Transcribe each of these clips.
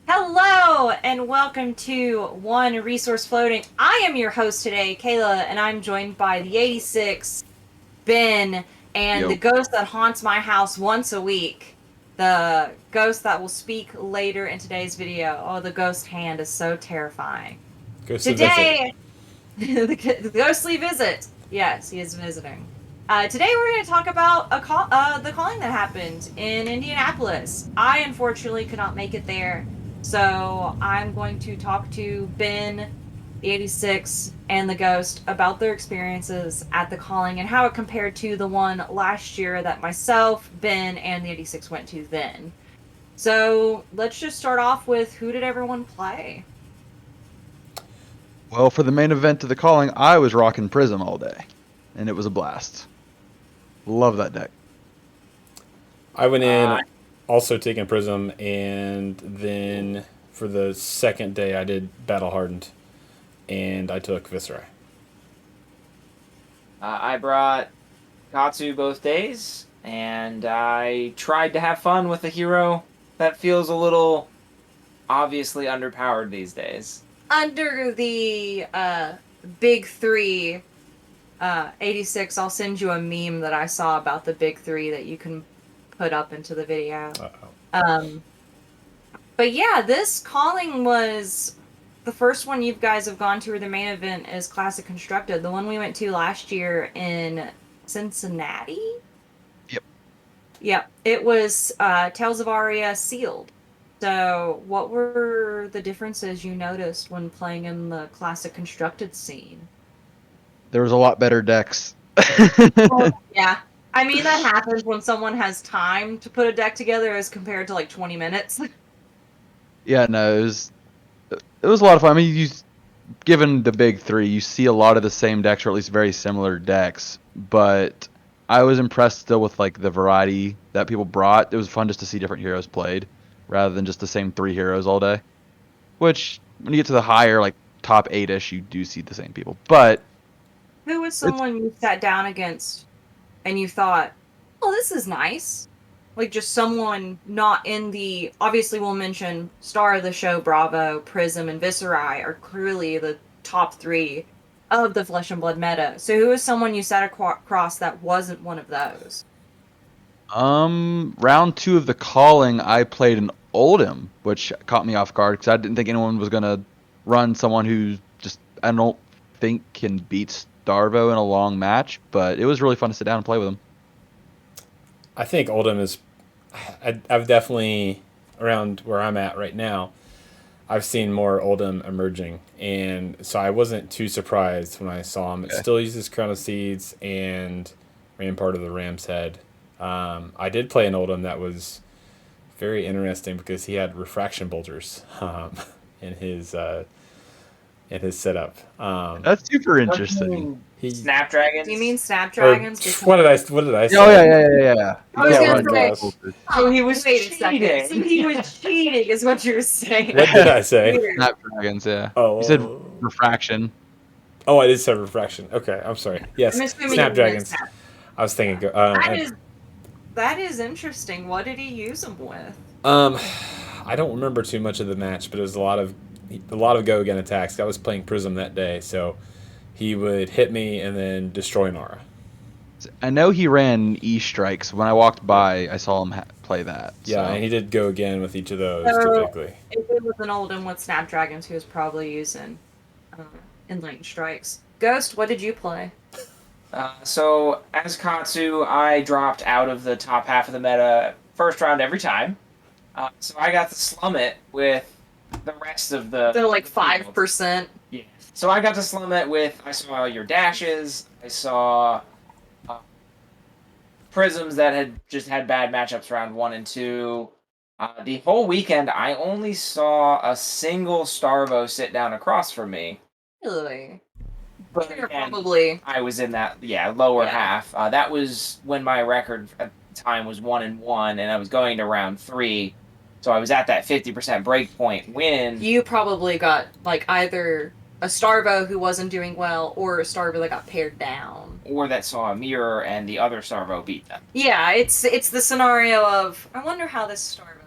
Hello and welcome to One Resource Floating. I am your host today, Kayla, and I'm joined by the 86, Ben, and the Yo, ghost that haunts my house once a week. The ghost that will speak later in today's video. Oh, the ghost hand is so terrifying. Ghostly visit. Today, the ghostly visit. Yes, he is visiting. Today we're going to talk about the calling that happened in Indianapolis. I unfortunately could not make it there, so I'm going to talk to Ben, the 86, and the ghost about their experiences at the calling and how it compared to the one last year that myself, Ben, and the 86 went to then. So let's just start off with who did everyone play? well, for the main event of the calling, I was rocking Prism all day, and it was a blast. Love that deck. I went Uh, in also taking Prism, and then for the second day I did Battle Hardened, and I took Viscera. I brought Katsu both days, and I tried to have fun with a hero that feels a little obviously underpowered these days. Under the big three 86, I'll send you a meme that I saw about the big three that you can put up into the video. Uh-oh. Um, but yeah, this calling was the first one you guys have gone to, or the main event is Classic Constructed. The one we went to last year in Cincinnati? Yep. Yep. It was Tales of Aria sealed. So, what were the differences you noticed when playing in the Classic Constructed scene? There was a lot better decks. Yeah. I mean, that happens when someone has time to put a deck together as compared to like 20 minutes. Yeah, no, it was a lot of fun. I mean, given the big three, you see a lot of the same decks, or at least very similar decks. But I was impressed still with like the variety that people brought. It was fun just to see different heroes played, rather than just the same three heroes all day. Which, when you get to the higher, like top 8-ish, you do see the same people. But Who was it's someone you sat down against and you thought, oh, this is nice? Like just someone not in the. Obviously, we'll mention Star of the Show, Bravo, Prism, and Viscerai are clearly the top three of the Flesh and Blood meta. So who is someone you sat across that wasn't one of those? round two of the calling, I played an Oldhim, which caught me off guard because I didn't think anyone was gonna run someone who just I don't think can beat Starvo in a long match. But it was really fun to sit down and play with him. I think Oldham is. I've definitely, around where I'm at right now, I've seen more Oldham emerging, and so I wasn't too surprised when I saw him. It Okay. still uses Crown of Seeds and ran part of the Ram's Head. I did play an Oldham that was very interesting because he had refraction bolters in his in his setup. That's super Don't you interesting. mean He Snapdragons? Do you mean or Snapdragons? Because what did I Oh yeah, say? yeah, yeah, yeah. You I was can't gonna run say, multiple. oh, he was wait a second. cheating. So he was cheating, is what you're saying. What did I say? Weird. Snapdragons, yeah. You said Oh, refraction. oh, I did say refraction. Okay, I'm sorry. I'm Yes, assuming you meant Snapdragons. Snap. I was thinking. That is interesting. What did he use them with? Um, I don't remember too much of the match, but it was a lot of go again attacks. I was playing Prism that day, so he would hit me and then destroy Nara. I know he ran E strikes. When I walked by, I saw him play that. Yeah, and So he did go again with each of those So typically. if it was an Oldham with Snapdragons, he was probably using uh, inline strikes. Ghost, what did you play? So as Katsu, I dropped out of the top half of the meta first round every time. So I got to slum it with the rest of They're like the field. 5%. Yeah. So I got to slum it with. I saw your dashes. I saw uh, prisms that had just had bad matchups round 1 and 2. The whole weekend, I only saw a single Starvo sit down across from me. Really? But You're again, probably. I was in that lower Yeah. half. That was when my record at the time was 1-1, and I was going to round 3, so I was at that 50% breakpoint win. You probably got like either a Starvo who wasn't doing well or a Starvo that got pared down. Or that saw a mirror and the other Starvo beat them. Yeah, it's the scenario of I wonder how this Starvo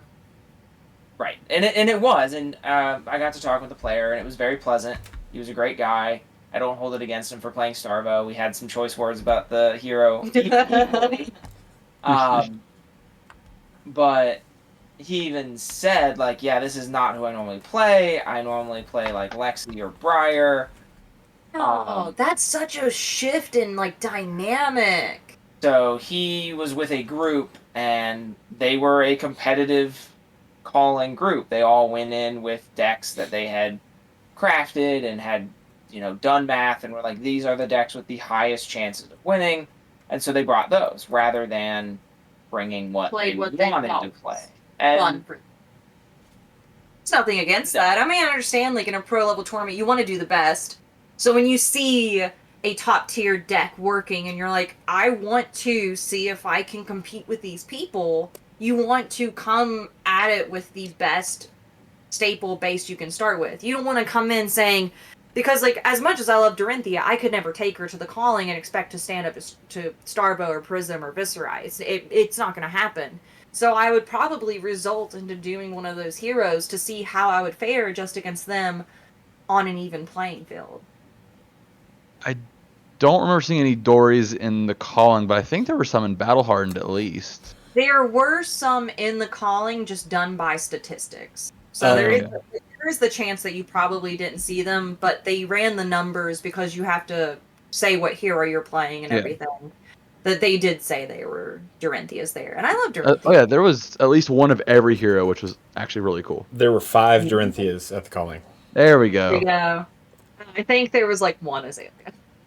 Right, and it was, and I got to talk with the player, and it was very pleasant. He was a great guy. I don't hold it against him for playing Starvo. We had some choice words about the hero equally. But he even said, like, yeah, this is not who I normally play. I normally play, like, Lexi or Briar. Oh, that's such a shift in, like, dynamic. So he was with a group, and they were a competitive calling group. They all went in with decks that they had crafted and had, done math, and were like, these are the decks with the highest chances of winning. And so they brought those rather than bringing what they wanted to play. And There's nothing against that. I mean, I understand, like, in a pro level tournament, you want to do the best. So when you see a top tier deck working and you're like, I want to see if I can compete with these people, you want to come at it with the best staple base you can start with. You don't want to come in saying, because, like, as much as I love Dorinthia, I could never take her to the calling and expect to stand up to Starvo or Prism or Viscerize. It's not going to happen. So I would probably result into doing one of those heroes to see how I would fare just against them on an even playing field. I don't remember seeing any Dories in the calling, but I think there were some in Battle Hardened at least. There were some in the calling, just done by statistics. So there is the chance that you probably didn't see them, but they ran the numbers because you have to say what hero you're playing and everything. That they did say they were Dorinthia's there, and I love Dorinthia. Oh yeah, there was at least one of every hero, which was actually really cool. There were 5 Dorinthias at the calling. There we go. There you go. I think there was like one Azalea.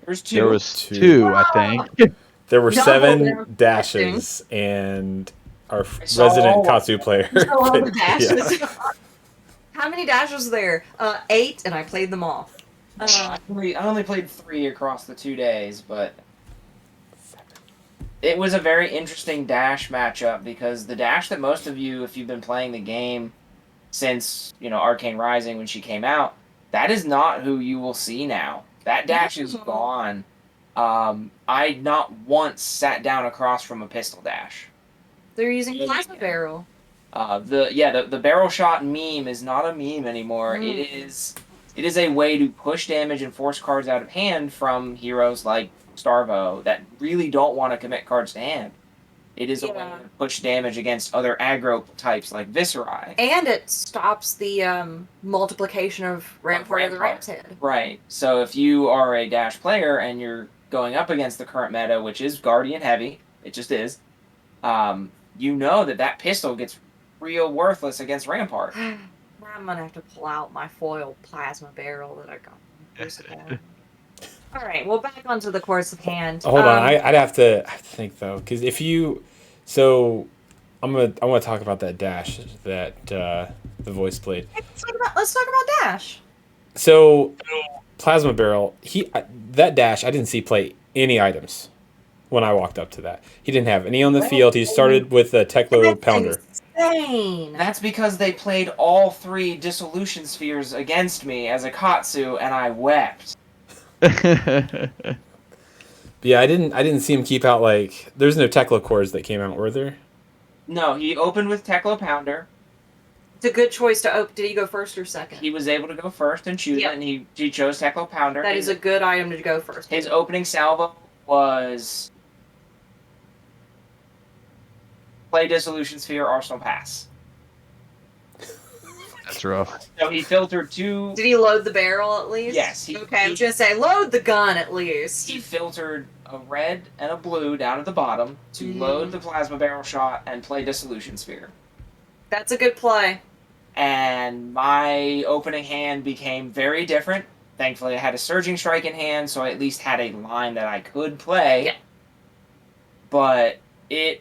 There's 2. There was 2, I think. There were No, 7 dashes, and our resident Katsu player. All the dashes. How many dashes was there? 8, and I played them all. I only played 3 across the 2 days, but it was a very interesting dash matchup because the dash that most of you, if you've been playing the game since, Arcane Rising when she came out, that is not who you will see now. That dash is gone. I not once sat down across from a pistol dash. They're using plasma barrel. The barrel shot meme is not a meme anymore. It is a way to push damage and force cards out of hand from heroes like Starvo that really don't want to commit cards to hand. It is a way to push damage against other aggro types like Visceri. And it stops the multiplication of Rampart of the Ram's Head. Right. So if you are a dash player and you're going up against the current meta, which is Guardian heavy, it just is, you know that pistol gets real worthless against Rampart. I'm going to have to pull out my foil plasma barrel that I got. All right, well, back onto the course of hand. Hold on, I'd have to think though, because if you, so I want to talk about that dash that the voice played. Let's talk about dash. So, plasma barrel, that dash I didn't see play any items when I walked up to that. He didn't have any on the field. He started with a Teklo Pounder. Insane. That's because they played all 3 dissolution spheres against me as a Katsu, and I wept. Yeah, I didn't see him keep out, like, there's no Teklo cores that came out, were there? No, he opened with Teklo Pounder. It's a good choice to open. Did he go first or second? He was able to go first and choose it, and he chose Teklo Pounder. That is a good item to go first. His opening salvo was play Dissolution Sphere, Arsenal Pass. That's rough. So he filtered 2... Did he load the barrel at least? Yes. I was going to say, load the gun at least. He filtered a red and a blue down at the bottom to load the plasma barrel shot and play Dissolution Sphere. That's a good play. And my opening hand became very different. Thankfully, I had a Surging Strike in hand, so I at least had a line that I could play. Yeah. But it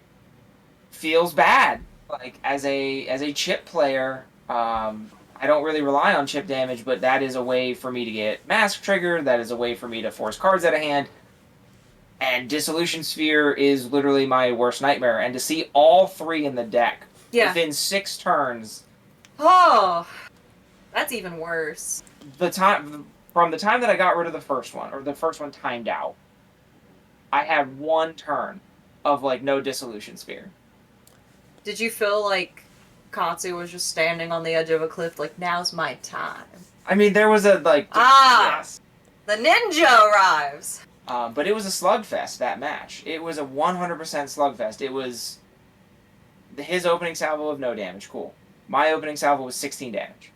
feels bad. Like, as a chip player, I don't really rely on chip damage, but that is a way for me to get Mask triggered. That is a way for me to force cards out of hand. And Dissolution Sphere is literally my worst nightmare. And to see all 3 in the deck within 6 turns... Oh, that's even worse. From the time that I got rid of the first one, or the first one timed out, I had 1 turn of, like, no Dissolution Sphere. Did you feel like Katsu was just standing on the edge of a cliff like, now's my time. I mean, there was a, like... Yes. The ninja arrives! But it was a slugfest, that match. It was a 100% slugfest. It was... His opening salvo of no damage, cool. My opening salvo was 16 damage.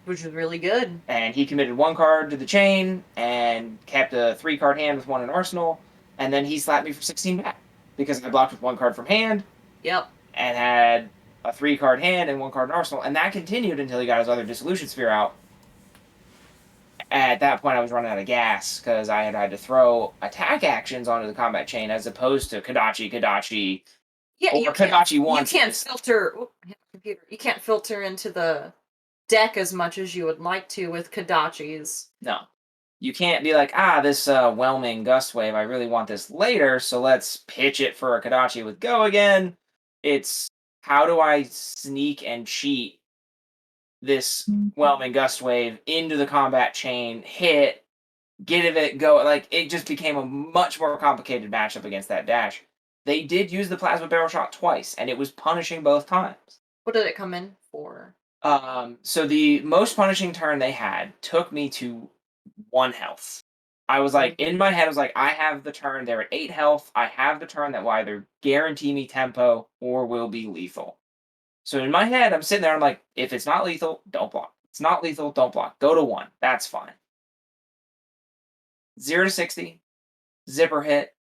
Which was really good. And he committed 1 card to the chain, and kept a 3-card hand with 1 in arsenal, and then he slapped me for 16 back. Because I blocked with 1 card from hand. Yep. And had a 3-card hand and 1 card in arsenal, and that continued until he got his other Dissolution Sphere out. At that point, I was running out of gas, because I had to throw attack actions onto the combat chain, as opposed to Kadachi, Yeah, or Kadachi 1. You can't filter... computer. You can't filter into the deck as much as you would like to with Kadachis. No. You can't be like, this whelming gust wave, I really want this later, so let's pitch it for a Kadachi with go again. It's, how do I sneak and cheat this whelming gust wave into the combat chain, hit, get it, go. Like, it just became a much more complicated matchup against that dash. They did use the plasma barrel shot twice, and it was punishing both times. What did it come in for? So the most punishing turn they had took me to 1 health. I was like, in my head, I was like, I have the turn, they're at 8 health, I have the turn that will either guarantee me tempo or will be lethal. So in my head, I'm sitting there, I'm like, if it's not lethal, don't block. It's not lethal, don't block. Go to 1. That's fine. 0 to 60, zipper hit,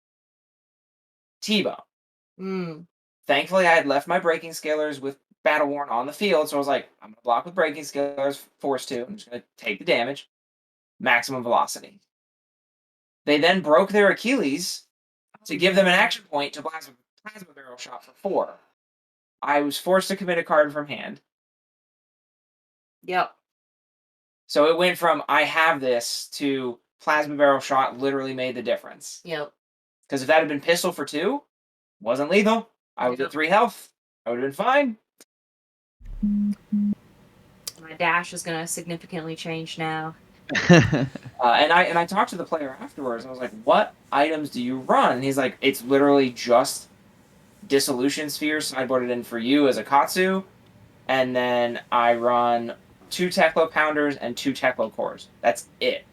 T-bone. Thankfully, I had left my breaking scalers with Battle Worn on the field, so I was like, I'm going to block with breaking scalers, force 2. I'm just going to take the damage. Maximum velocity. They then broke their Achilles to give them an action point to plasma barrel shot for 4. I was forced to commit a card from hand. Yep. So it went from, I have this, to plasma barrel shot literally made the difference. Yep. Because if that had been pistol for 2, wasn't lethal. I was at 3 health. I would have been fine. My dash is going to significantly change now. And I talked to the player afterwards, and I was like, what items do you run? And he's like, it's literally just Dissolution Sphere sideboarded in for you as a Katsu, and then I run 2 Teklo Pounders and 2 Teklo Cores. That's it.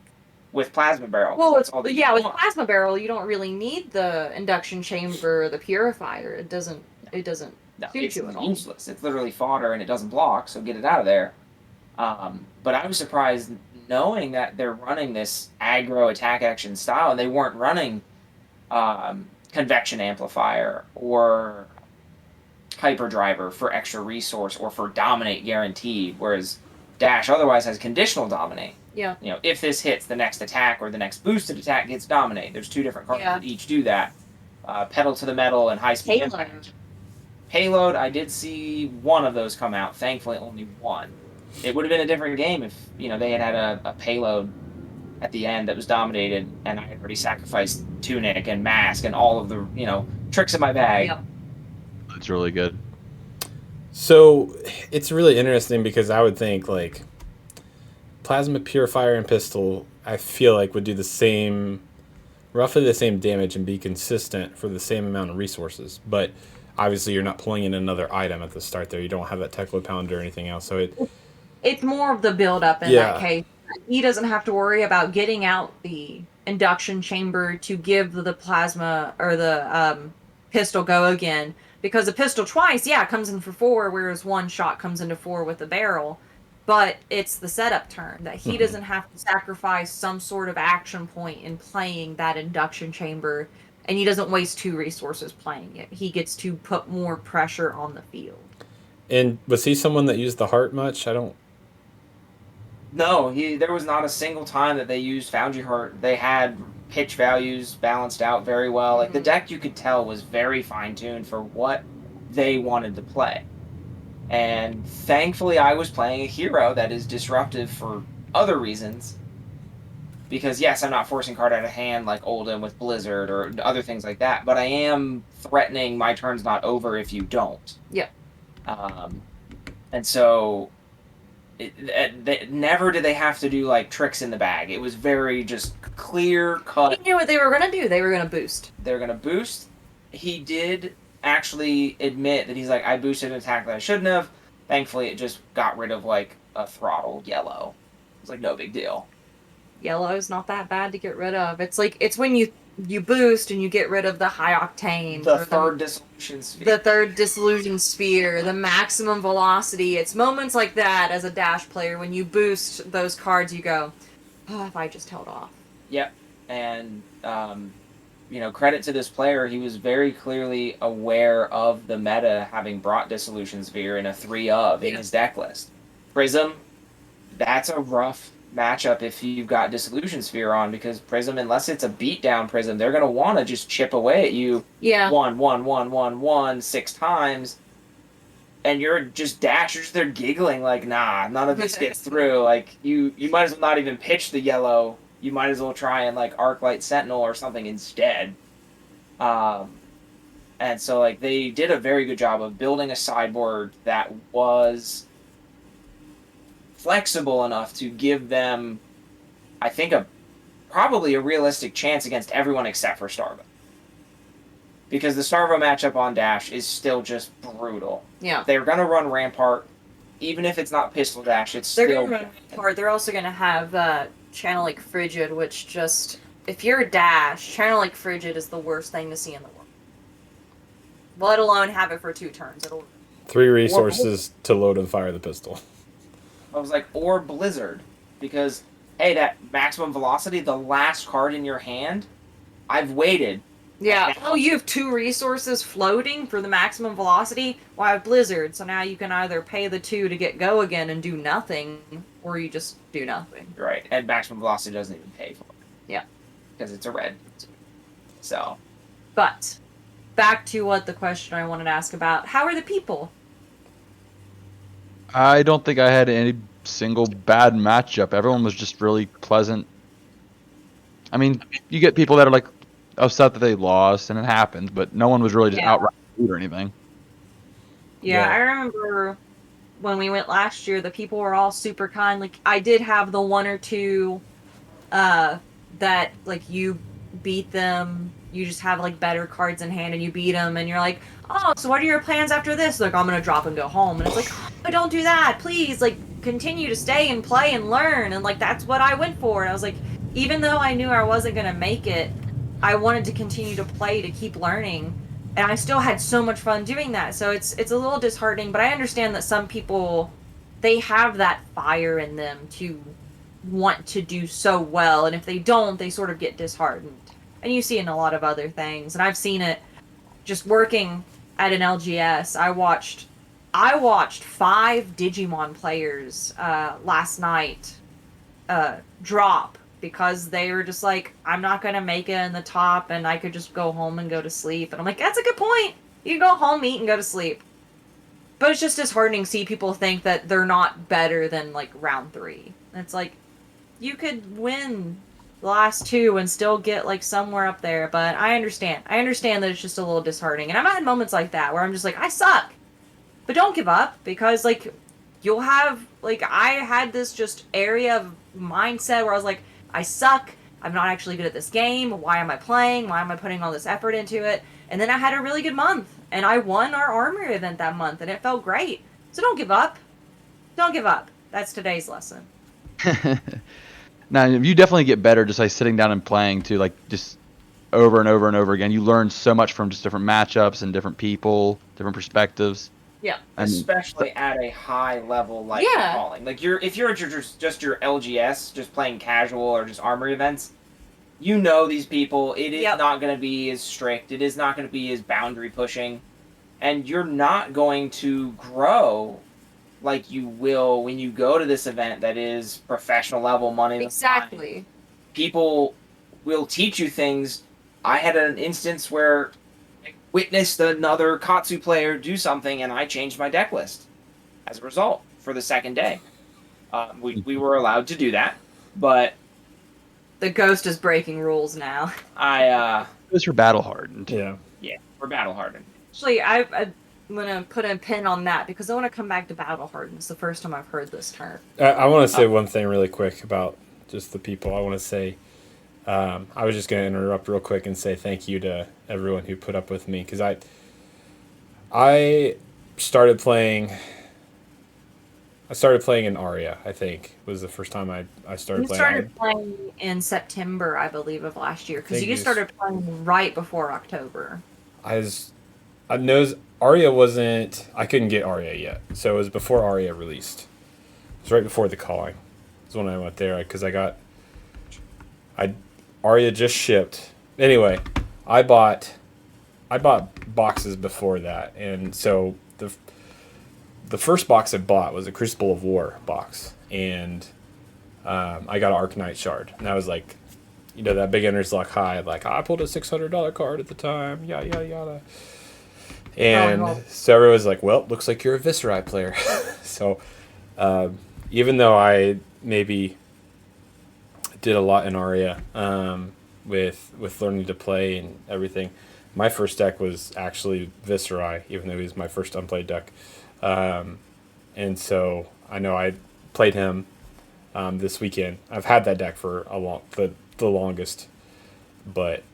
With Plasma Barrel. Well, with Plasma Barrel, you don't really need the Induction Chamber or the Purifier. It doesn't suit you at all. It's useless. It's literally fodder, and it doesn't block, so get it out of there. But I was surprised knowing that they're running this aggro attack action style, and they weren't running Convection Amplifier or Hyperdriver for extra resource or for Dominate guaranteed, whereas Dash otherwise has conditional Dominate. Yeah. You know, if this hits, the next attack or the next boosted attack gets Dominate. There's 2 different cards that each do that. Pedal to the Metal and High Speed Impact. Payload, I did see 1 of those come out. Thankfully, only 1. It would have been a different game if, they had a payload at the end that was dominated, and I had already sacrificed Tunic and Mask and all of the, tricks in my bag. Yep. That's really good. So, it's really interesting because I would think, like, Plasma Purifier and Pistol, I feel like would do roughly the same damage and be consistent for the same amount of resources. But obviously you're not pulling in another item at the start there. You don't have that Teklo Pounder or anything else. So it's more of the build-up in that case. He doesn't have to worry about getting out the Induction Chamber to give the Plasma or the Pistol go again. Because the Pistol twice, comes in for 4, whereas 1 shot comes into 4 with the barrel. But it's the setup turn that he doesn't have to sacrifice some sort of action point in playing that Induction Chamber, and he doesn't waste 2 resources playing it. He gets to put more pressure on the field. And was he someone that used the heart much? No, there was not a single time that they used Foundry Heart. They had pitch values balanced out very well. Like, the deck, you could tell, was very fine-tuned for what they wanted to play. And thankfully, I was playing a hero that is disruptive for other reasons. Because, yes, I'm not forcing card out of hand like Oldham with Blizzard or other things like that, but I am threatening my turn's not over if you don't. Yeah. And so, never did they have to do, like, tricks in the bag. It was very just clear cut. He knew what they were going to do. They were going to boost. They're going to boost. He did actually admit that he's like, I boosted an attack that I shouldn't have, Thankfully, it just got rid of like a throttle yellow. It's like no big deal. Yellow's not that bad to get rid of. It's like it's when you boost and you get rid of the high octane, The third dissolution sphere. the third dissolution sphere, the maximum velocity. It's moments like that as a dash player when you boost those cards, you go, oh, if I just held off. Yep, and credit to this player. He was very clearly aware of the meta, having brought Dissolution Sphere in a 3 of in his deck list. Prism, that's a rough matchup if you've got Dissolution Sphere on, because Prism, unless it's a beatdown Prism, they're going to want to just chip away at you 6 times, and you're just you're just there giggling like, nah, none of this gets through. Like, you might as well not even pitch the yellow. You might as well try and like Arclight Sentinel or something instead. And so like they did a very good job of building a sideboard that was flexible enough to give them, I think, probably a realistic chance against everyone except for Starvo. Because the Starvo matchup on Dash is still just brutal. Yeah. They're going to run Rampart, even if it's not Pistol Dash, They're going to run Rampart. They're also going to have Channel Lake Frigid, which just, if you're a Dash, Channel Lake Frigid is the worst thing to see in the world. Let alone have it for 2 turns. 3 resources to load and fire the pistol. I was like, or Blizzard. Because, hey, that maximum velocity, the last card in your hand, I've waited. Yeah. Oh, you have 2 resources floating for the maximum velocity? Well, I have Blizzard, so now you can either pay the 2 to get go again and do nothing, or you just do nothing. Right, and maximum velocity doesn't even pay for it. Yeah. Because it's a red. So. But, back to what the question I wanted to ask about. How are the people? I don't think I had any single bad matchup. Everyone was just really pleasant. I mean, you get people that are like upset that they lost, and it happens, but no one was really just outright rude or anything. Yeah, I remember when we went last year, the people were all super kind. Like, I did have the 1 or 2 that, like, you beat them, you just have, like, better cards in hand, and you beat them, and you're like, oh, so what are your plans after this? Like, I'm gonna drop and go home. And it's like, oh, don't do that, please, like, continue to stay and play and learn, and, like, that's what I went for. And I was like, even though I knew I wasn't gonna make it, I wanted to continue to play, to keep learning, and I still had so much fun doing that. So it's a little disheartening, but I understand that some people, they have that fire in them to want to do so well, and if they don't, they sort of get disheartened. And you see it in a lot of other things, and I've seen it just working at an LGS. I watched 5 Digimon players last night drop because they were just like, I'm not going to make it in the top, and I could just go home and go to sleep. And I'm like, that's a good point. You can go home, eat, and go to sleep. But it's just disheartening to see people think that they're not better than, like, round 3. And it's like, you could win the last 2 and still get, like, somewhere up there. But I understand. I understand that it's just a little disheartening. And I've had moments like that where I'm just like, I suck. But don't give up, because, like, you'll have, like, I had this just area of mindset where I was like, I suck. I'm not actually good at this game. Why am I playing? Why am I putting all this effort into it? And then I had a really good month, and I won our armor event that month, and it felt great. So don't give up. Don't give up. That's today's lesson. Now, you definitely get better just like sitting down and playing too, like just over and over and over again. You learn so much from just different matchups and different people, different perspectives. Yeah. Especially at a high level like calling. Like if you're just your LGS, just playing casual or just armor events, you know these people. It is not going to be as strict. It is not going to be as boundary pushing. And you're not going to grow like you will when you go to this event that is professional level money. Exactly. People will teach you things. I had an instance where I witnessed another Katsu player do something, and I changed my deck list as a result for the second day. We were allowed to do that, but the ghost is breaking rules now. Those are battle hardened. Yeah, we're battle hardened. Actually, I'm gonna put a pin on that because I want to come back to battle hardened. It's the first time I've heard this term. I want to say one thing really quick about just the people. I want to say, I was just going to interrupt real quick and say thank you to everyone who put up with me, because I started playing I started playing in Aria. I think was the first time I started You playing. started playing in September, I believe, of last year, because Think you it's- started playing right before October. I knows Aria wasn't. I couldn't get Aria yet, so it was before Aria released. It was right before the calling. Is when I went there because I Aria just shipped. Anyway, I bought boxes before that, and so the first box I bought was a Crucible of War box, and I got an Arcanite shard, and I was like, that beginner's luck high, like I pulled a $600 card at the time, yada yada yada, and Oh, so everyone was like, well, looks like you're a Viserai player, so even though I maybe did a lot in Aria with learning to play and everything. My first deck was actually Viserai, even though he was my first unplayed deck. And so I know I played him this weekend. I've had that deck for the longest, but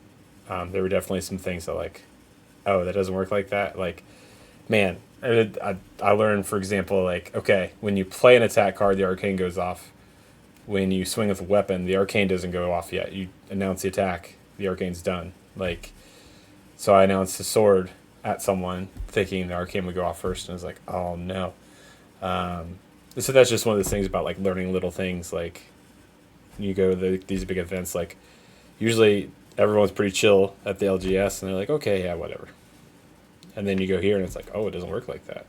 there were definitely some things that like, oh, that doesn't work like that. Like, man, I learned, for example, like, okay, when you play an attack card, the arcane goes off. When you swing with a weapon, the arcane doesn't go off yet. You announce the attack, the arcane's done. Like, so I announced the sword at someone, thinking the arcane would go off first, and I was like, oh no. So that's just one of those things about like learning little things. Like, you go to these big events, like usually everyone's pretty chill at the LGS, and they're like, okay, yeah, whatever. And then you go here, and it's like, oh, it doesn't work like that.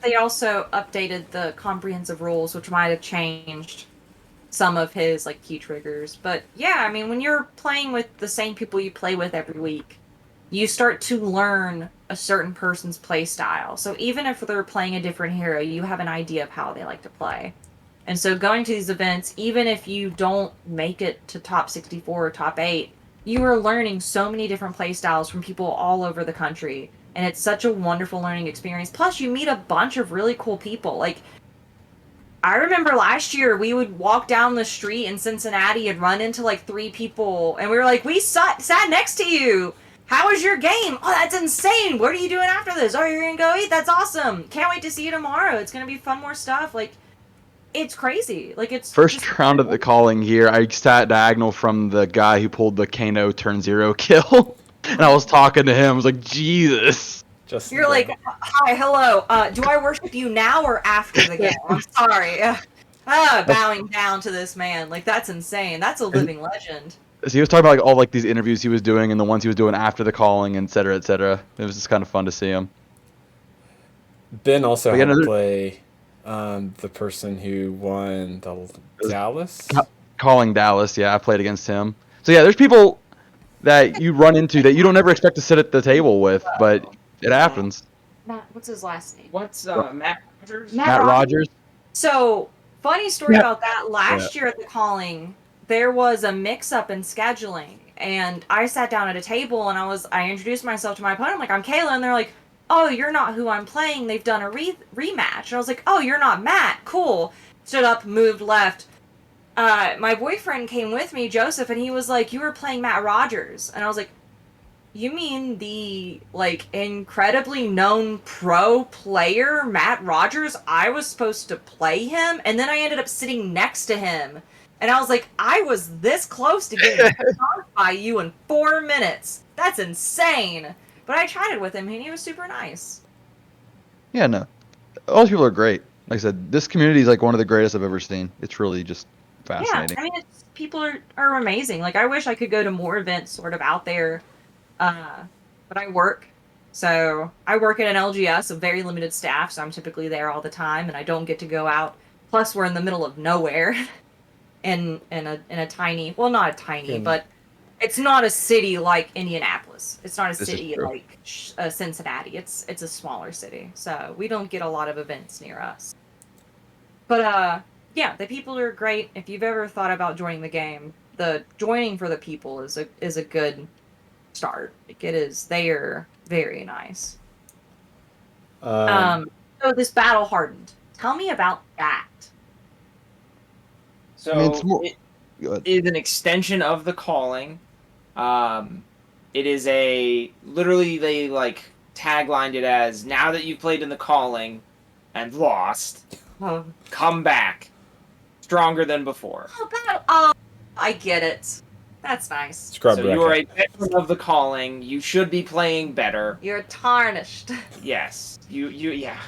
They also updated the comprehensive rules, which might have changed some of his like key triggers. But yeah, I mean, when you're playing with the same people you play with every week, you start to learn a certain person's play style. So even if they're playing a different hero, you have an idea of how they like to play. And so going to these events, even if you don't make it to top 64 or top 8, you are learning so many different play styles from people all over the country. And it's such a wonderful learning experience. Plus, you meet a bunch of really cool people. Like, I remember last year we would walk down the street in Cincinnati and run into like 3 people, and we were like, we sat next to you. How was your game? Oh, that's insane. What are you doing after this? Oh, you're going to go eat? That's awesome. Can't wait to see you tomorrow. It's going to be fun, more stuff. Like, it's crazy. Like, it's First just round of the calling here, I sat diagonal from the guy who pulled the Kano turn 0 kill. And I was talking to him. I was like, Jesus. Just You're like, hi, hello. Do I worship you now or after the game? I'm sorry. Bowing down to this man. Like, that's insane. That's a living legend. So he was talking about like all like these interviews he was doing and the ones he was doing after the calling, et cetera, et cetera. It was just kind of fun to see him. Ben also But had yeah, to another- play the person who won the Dallas. Calling Dallas, yeah, I played against him. So yeah, there's people that you run into that you don't ever expect to sit at the table with, but it happens. Matt, what's his last name? What's Matt Rogers? Matt Rogers. So, funny story Yeah. about that. Last year at the calling, there was a mix-up in scheduling, and I sat down at a table and I introduced myself to my opponent. I'm like, I'm Kayla, and they're like, oh, you're not who I'm playing. They've done a rematch. And I was like, oh, you're not Matt. Cool. Stood up, moved left. My boyfriend came with me, Joseph, and he was like, you were playing Matt Rogers. And I was like, you mean the, like, incredibly known pro player, Matt Rogers? I was supposed to play him? And then I ended up sitting next to him. And I was like, I was this close to getting picked off by you in 4 minutes. That's insane. But I chatted with him, and he was super nice. Yeah, no. All these people are great. Like I said, this community is like one of the greatest I've ever seen. It's really just fascinating. Yeah, I mean, people are amazing. Like, I wish I could go to more events sort of out there. But I work. So I work at an LGS, a very limited staff, so I'm typically there all the time, and I don't get to go out. Plus, we're in the middle of nowhere, in a tiny, well, not a tiny, but it's not a city like Indianapolis. It's not a This is city true. like Cincinnati. It's a smaller city, so we don't get a lot of events near us. But yeah, the people are great. If you've ever thought about joining the game, the joining for the people is a good start. Like, it is. They are very nice. So this battle hardened. Tell me about that. So I mean, it's more- it Go ahead. is an extension of the calling. It is literally they like taglined it as, now that you've played in the calling and lost, Oh, come back stronger than before. I get it. That's nice. Scrub So you are record. a veteran of the calling. You should be playing better. You're tarnished. Yes. Yeah.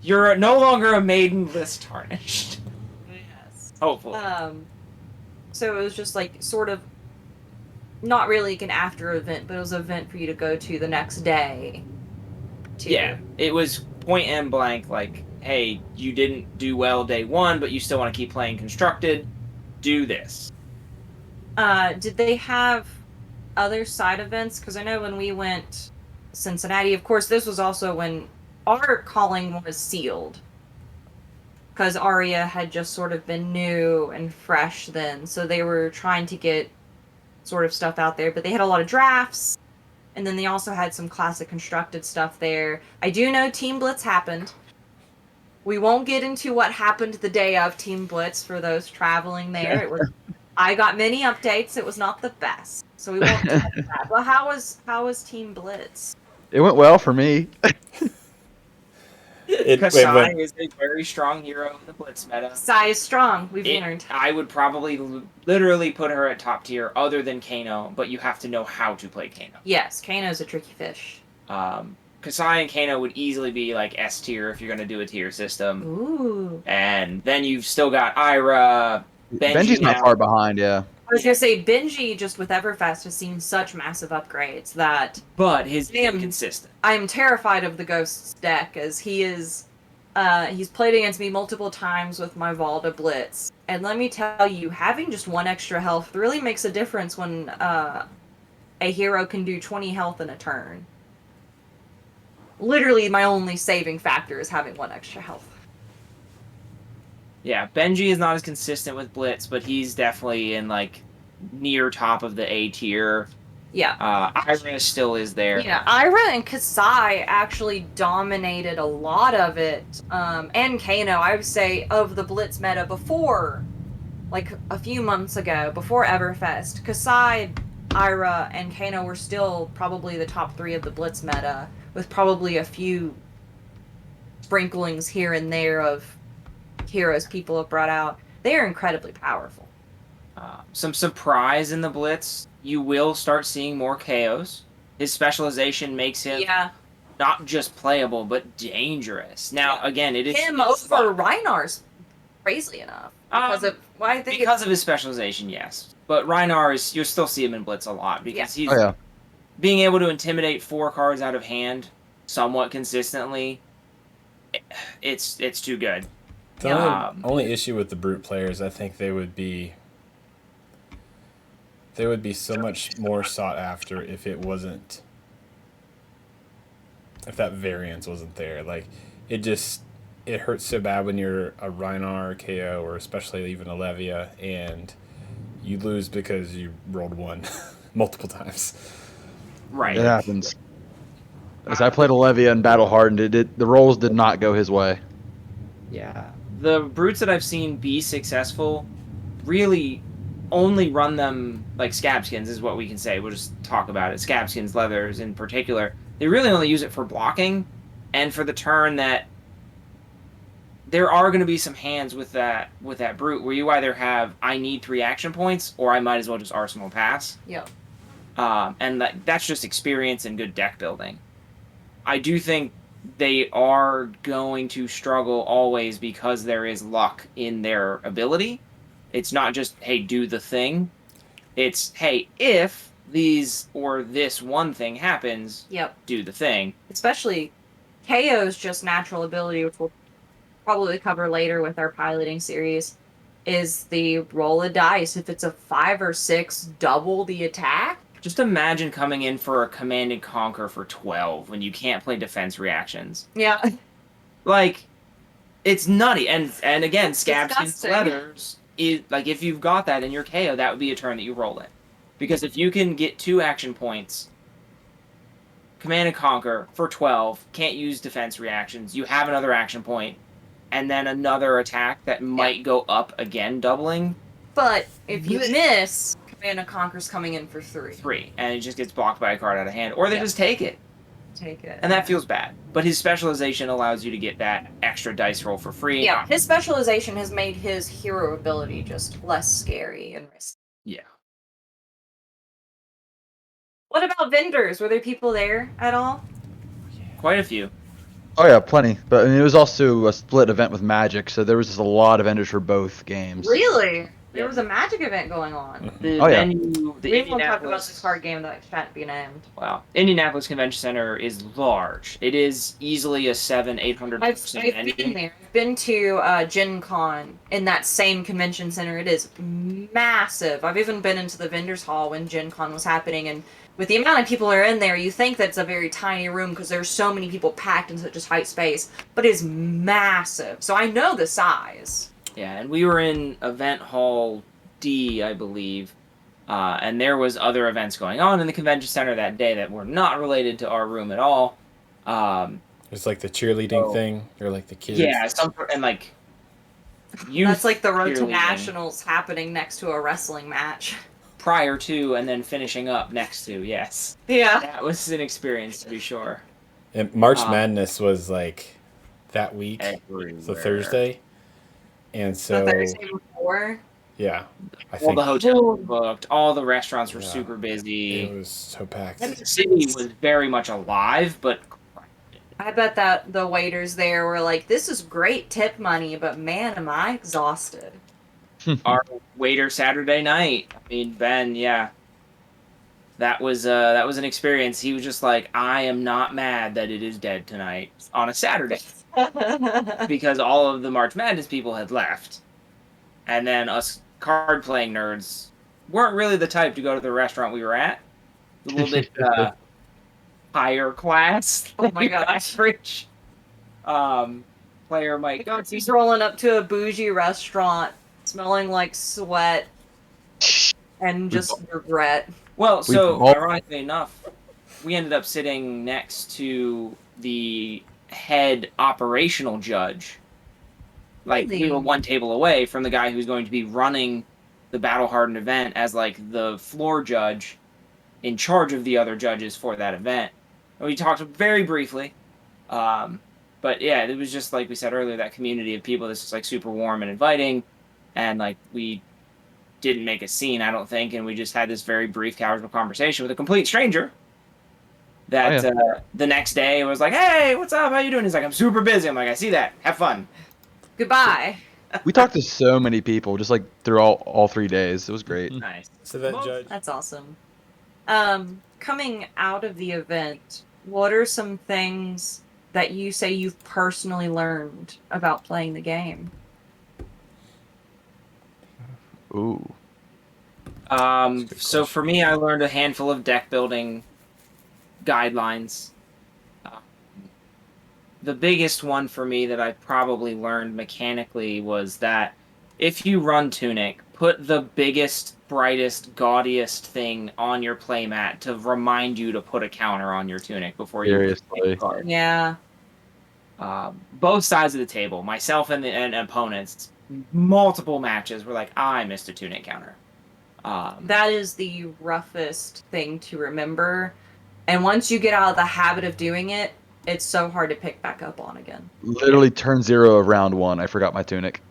You're no longer a maiden list tarnished. Yes. Hopefully. So it was just like sort of not really like an after event, but it was an event for you to go to the next day. Yeah. It was point and blank, like, hey, you didn't do well day one, but you still want to keep playing constructed. Do this. Did they have other side events? Because I know when we went Cincinnati, of course, this was also when our calling was sealed. Because Aria had just sort of been new and fresh then, so they were trying to get sort of stuff out there. But they had a lot of drafts, and then they also had some classic constructed stuff there. I do know Team Blitz happened. We won't get into what happened the day of Team Blitz for those traveling there. It was I got many updates. It was not the best, so we won't touch that. Well, how was Team Blitz? It went well for me. Kasai is a very strong hero in the Blitz meta. Sai is strong. We've learned. I would probably literally put her at top tier, other than Kano, but you have to know how to play Kano. Yes, Kano's a tricky fish. Kasai and Kano would easily be like S tier if you're going to do a tier system. Ooh. And then you've still got Ira. Benji's not far behind, yeah. I was gonna say Benji just with Everfest has seen such massive upgrades that. But his inconsistent. I am terrified of the Ghosts deck as he is. He's played against me multiple times with my Valda Blitz, and let me tell you, having just 1 extra health really makes a difference when a hero can do 20 health in a turn. Literally, my only saving factor is having 1 extra health. Yeah, Benji is not as consistent with Blitz, but he's definitely in, like, near top of the A tier. Yeah. Ira still is there. Yeah, Ira and Kasai actually dominated a lot of it. And Kano, I would say, of the Blitz meta before, like, a few months ago, before Everfest. Kasai, Ira, and Kano were still probably the top 3 of the Blitz meta, with probably a few sprinklings here and there of heroes people have brought out. They are incredibly powerful. Some surprise in the Blitz, you will start seeing more KOs. His specialization makes him not just playable, but dangerous. Now, again, it is... Him over Reinar's, crazily enough. Because of his specialization, yes. But Reinar, you'll still see him in Blitz a lot, because he's being able to intimidate 4 cards out of hand somewhat consistently. It's too good. The only issue with the Brute players, I think they would be so much more sought after if that variance wasn't there. Like, it hurts so bad when you're a Reinar or KO, or especially even a Levia, and you lose because you rolled 1 multiple times. Right. It happens. As I played Olivia in Battle Hardened, the rolls did not go his way. Yeah. The Brutes that I've seen be successful really only run them like Scabskins is what we can say. We'll just talk about it. Scabskins, Leathers in particular. They really only use it for blocking and for the turn that there are going to be some hands with that Brute where you either have I need 3 action points or I might as well just Arsenal pass. Yep. And that's just experience and good deck building. I do think they are going to struggle always because there is luck in their ability. It's not just, hey, do the thing. It's, hey, if these or this one thing happens, do the thing. Especially KO's just natural ability, which we'll probably cover later with our piloting series, is the roll a dice. If it's a 5 or 6, double the attack. Just imagine coming in for a Command and Conquer for 12 when you can't play defense reactions. Yeah. Like, it's nutty. And again, Scabskins Leathers, like, if you've got that in your KO, that would be a turn that you roll it. Because if you can get 2 action points, Command and Conquer for 12, can't use defense reactions, you have another action point, and then another attack that might go up again, doubling. But if you miss, Command and Conquer's coming in for 3. 3, and it just gets blocked by a card out of hand. Or they just take it. take it. And that feels bad. But his specialization allows you to get that extra dice roll for free. Yeah, his specialization has made his hero ability just less scary and risky. Yeah. What about vendors? Were there people there at all? Quite a few. Oh yeah, plenty. But I mean, it was also a split event with Magic, so there was just a lot of vendors for both games. Really? There Yes. was a Magic event going on. The Oh, yeah. venue, the We won't talk about Indianapolis. this card game that can't be named. Wow. Indianapolis Convention Center is large. It is easily a 700-800 I've person been venue. there. I've been to Gen Con in that same convention center. It is massive. I've even been into the vendors hall when Gen Con was happening, and with the amount of people that are in there, you think that's a very tiny room because there's so many people packed in such a tight space, but it is massive. So I know the size. Yeah, and we were in event hall D, I believe, and there was other events going on in the convention center that day that were not related to our room at all. It's like the cheerleading Oh. thing, or like the kids. Yeah, and like youth That's like the road to cheerleading nationals happening next to a wrestling match. prior to and then finishing up next to. Yes, Yeah. that was an experience to be sure. And March Madness was like that week, Everywhere. the Thursday, and The so Thursday before. yeah, I All think the hotels were booked. All the restaurants were Yeah. super it busy. was so packed. And the city was very much alive, but I bet that the waiters there were like, "This is great tip money, but man, am I exhausted." our waiter Saturday night. I mean, Ben, yeah. That was an experience. He was just like, I am not mad that it is dead tonight on a Saturday because all of the March Madness people had left. And then us card playing nerds weren't really the type to go to the restaurant we were at. A little bit higher class. Oh my gosh. Average player might go to. He's rolling up to a bougie restaurant, smelling like sweat and just regret. Well, so all- ironically enough, we ended up sitting next to the head operational judge. Like, we were one table away from the guy who's going to be running the Battle Hardened event as, like, the floor judge in charge of the other judges for that event. And we talked very briefly. But, yeah, it was just, like we said earlier, that community of people that's just, like, super warm and inviting. And, like, we didn't make a scene, I don't think, and we just had this very brief casual conversation with a complete stranger that the next day was like, hey, what's up, how you doing? He's like, I'm super busy. I'm like, I see that, have fun. Goodbye. We talked to so many people, just like through all 3 days. It was great. Nice. So that judge. That's awesome. Coming out of the event, what are some things that you say you've personally learned about playing the game? Ooh. So for me, I learned a handful of deck building guidelines. The biggest one for me that I probably learned mechanically was that if you run Tunic, put the biggest, brightest, gaudiest thing on your playmat to remind you to put a counter on your Tunic before you Seriously. play the card. Yeah. Both sides of the table, myself and opponents, multiple matches were like, I missed a Tunic counter. That is the roughest thing to remember. And once you get out of the habit of doing it, it's so hard to pick back up on again. Literally turn 0 of round 1. I forgot my tunic.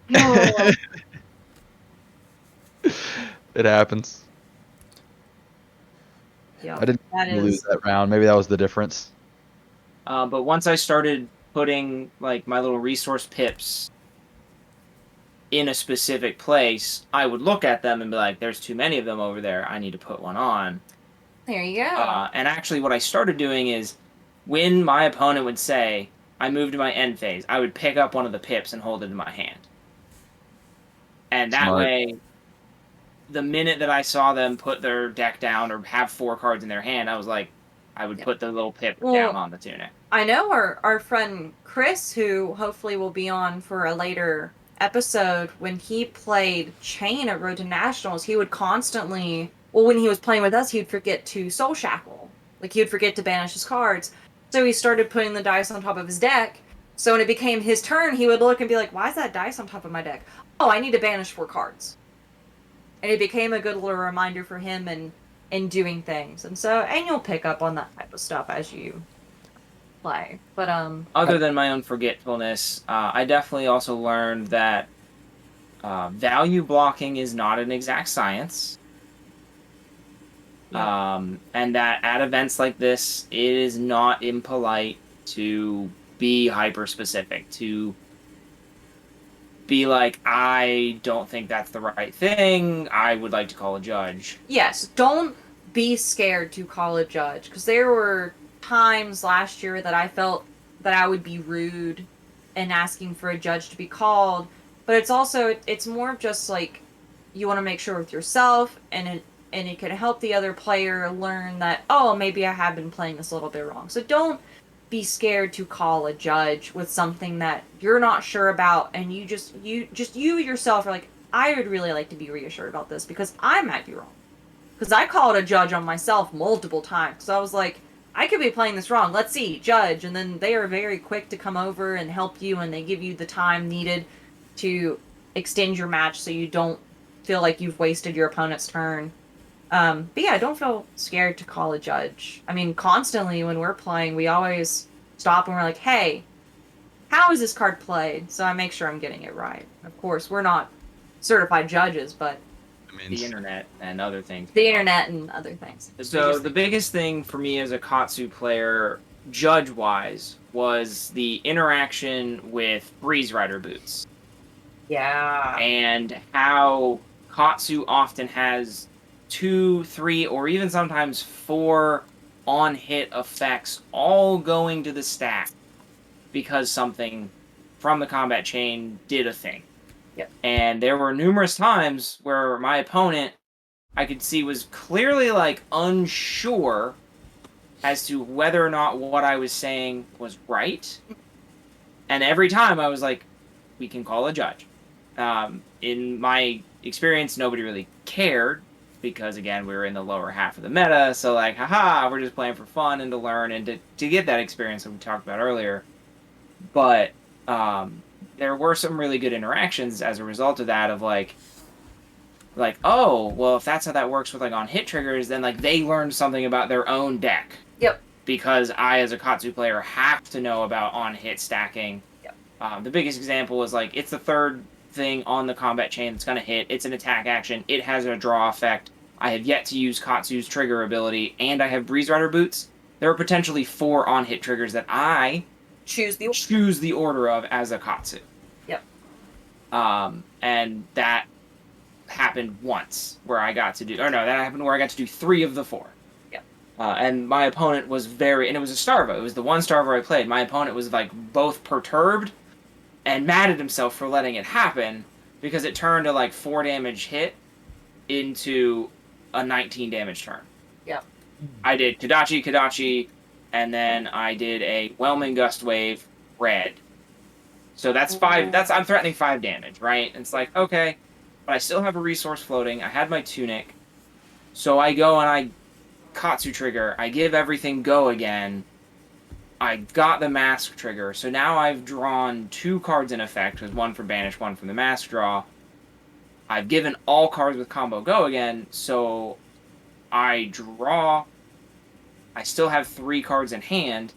No. It happens. Yeah, I didn't that lose is. that round. Maybe that was the difference. But once I started putting like my little resource pips in a specific place, I would look at them and be like, there's too many of them over there. I need to put one on. There you go. And actually what I started doing is when my opponent would say, I moved to my end phase, I would pick up one of the pips and hold it in my hand. And that Smart. way, the minute that I saw them put their deck down or have 4 cards in their hand, I was like, I would put the little pip down on the Tunic. I know our friend Chris, who hopefully will be on for a later episode, when he played Chain at Road to Nationals, he would constantly, well, when he was playing with us, he'd forget to Soul Shackle. Like, he would forget to banish his cards. So he started putting the dice on top of his deck. So when it became his turn, he would look and be like, why is that dice on top of my deck? Oh, I need to banish 4 cards. And it became a good little reminder for him, and in doing things. And you'll pick up on that type of stuff as you play. But Other than my own forgetfulness, I definitely also learned that value blocking is not an exact science. yeah. And that at events like this, it is not impolite to be hyper specific, to be like, I don't think that's the right thing. I would like to call a judge. Yes, don't be scared to call a judge, because there were times last year that I felt that I would be rude in asking for a judge to be called, but it's more of just like you want to make sure with yourself, and it can help the other player learn that, oh, maybe I have been playing this a little bit wrong. So don't be scared to call a judge with something that you're not sure about, and you yourself are like, I would really like to be reassured about this because I might be wrong. Because I called a judge on myself multiple times. Because I was like, I could be playing this wrong. Let's see, judge. And then they are very quick to come over and help you, and they give you the time needed to extend your match so you don't feel like you've wasted your opponent's turn. But yeah, don't feel scared to call a judge. I mean, constantly when we're playing, we always stop and we're like, hey, how is this card played? So I make sure I'm getting it right. Of course, we're not certified judges, but The internet and other things. the internet and other things. So the biggest thing for me as a Katsu player, judge-wise, was the interaction with Breeze Rider boots. Yeah. And how Katsu often has 2, 3, or even sometimes 4 on-hit effects all going to the stack because something from the combat chain did a thing. Yep. And there were numerous times where my opponent, I could see, was clearly like unsure as to whether or not what I was saying was right. And every time I was like, we can call a judge. In my experience, nobody really cared because, again, we were in the lower half of the meta. So, like, haha, we're just playing for fun and to learn and to get that experience that we talked about earlier. But there were some really good interactions as a result of that, of like, oh, well, if that's how that works with like on hit triggers, then like they learned something about their own deck. Yep. Because I, as a Katsu player, have to know about on hit stacking. Yep. The biggest example was like, it's the third thing on the combat chain that's going to hit. It's an attack action. It has a draw effect. I have yet to use Katsu's trigger ability, and I have Breeze Rider boots. There are potentially 4 on hit triggers that I choose the order of as a Katsu. Yep. And that happened once where I got to do, that happened where I got to do 3 of the 4. Yep. And my opponent was and it was a Starvo. It was the one Starvo I played. My opponent was like both perturbed and mad at himself for letting it happen because it turned a like 4 damage hit into a 19 damage turn. Yep. I did Kadachi, and then I did a Whelming Gust Wave red. So that's 5. I'm threatening 5 damage, right? And it's like, okay, but I still have a resource floating. I had my tunic, so I go and I Katsu trigger. I give everything go again. I got the mask trigger, so now I've drawn 2 cards in effect, with one for banish, one from the mask draw. I've given all cards with combo go again, so I draw. I still have 3 cards in hand,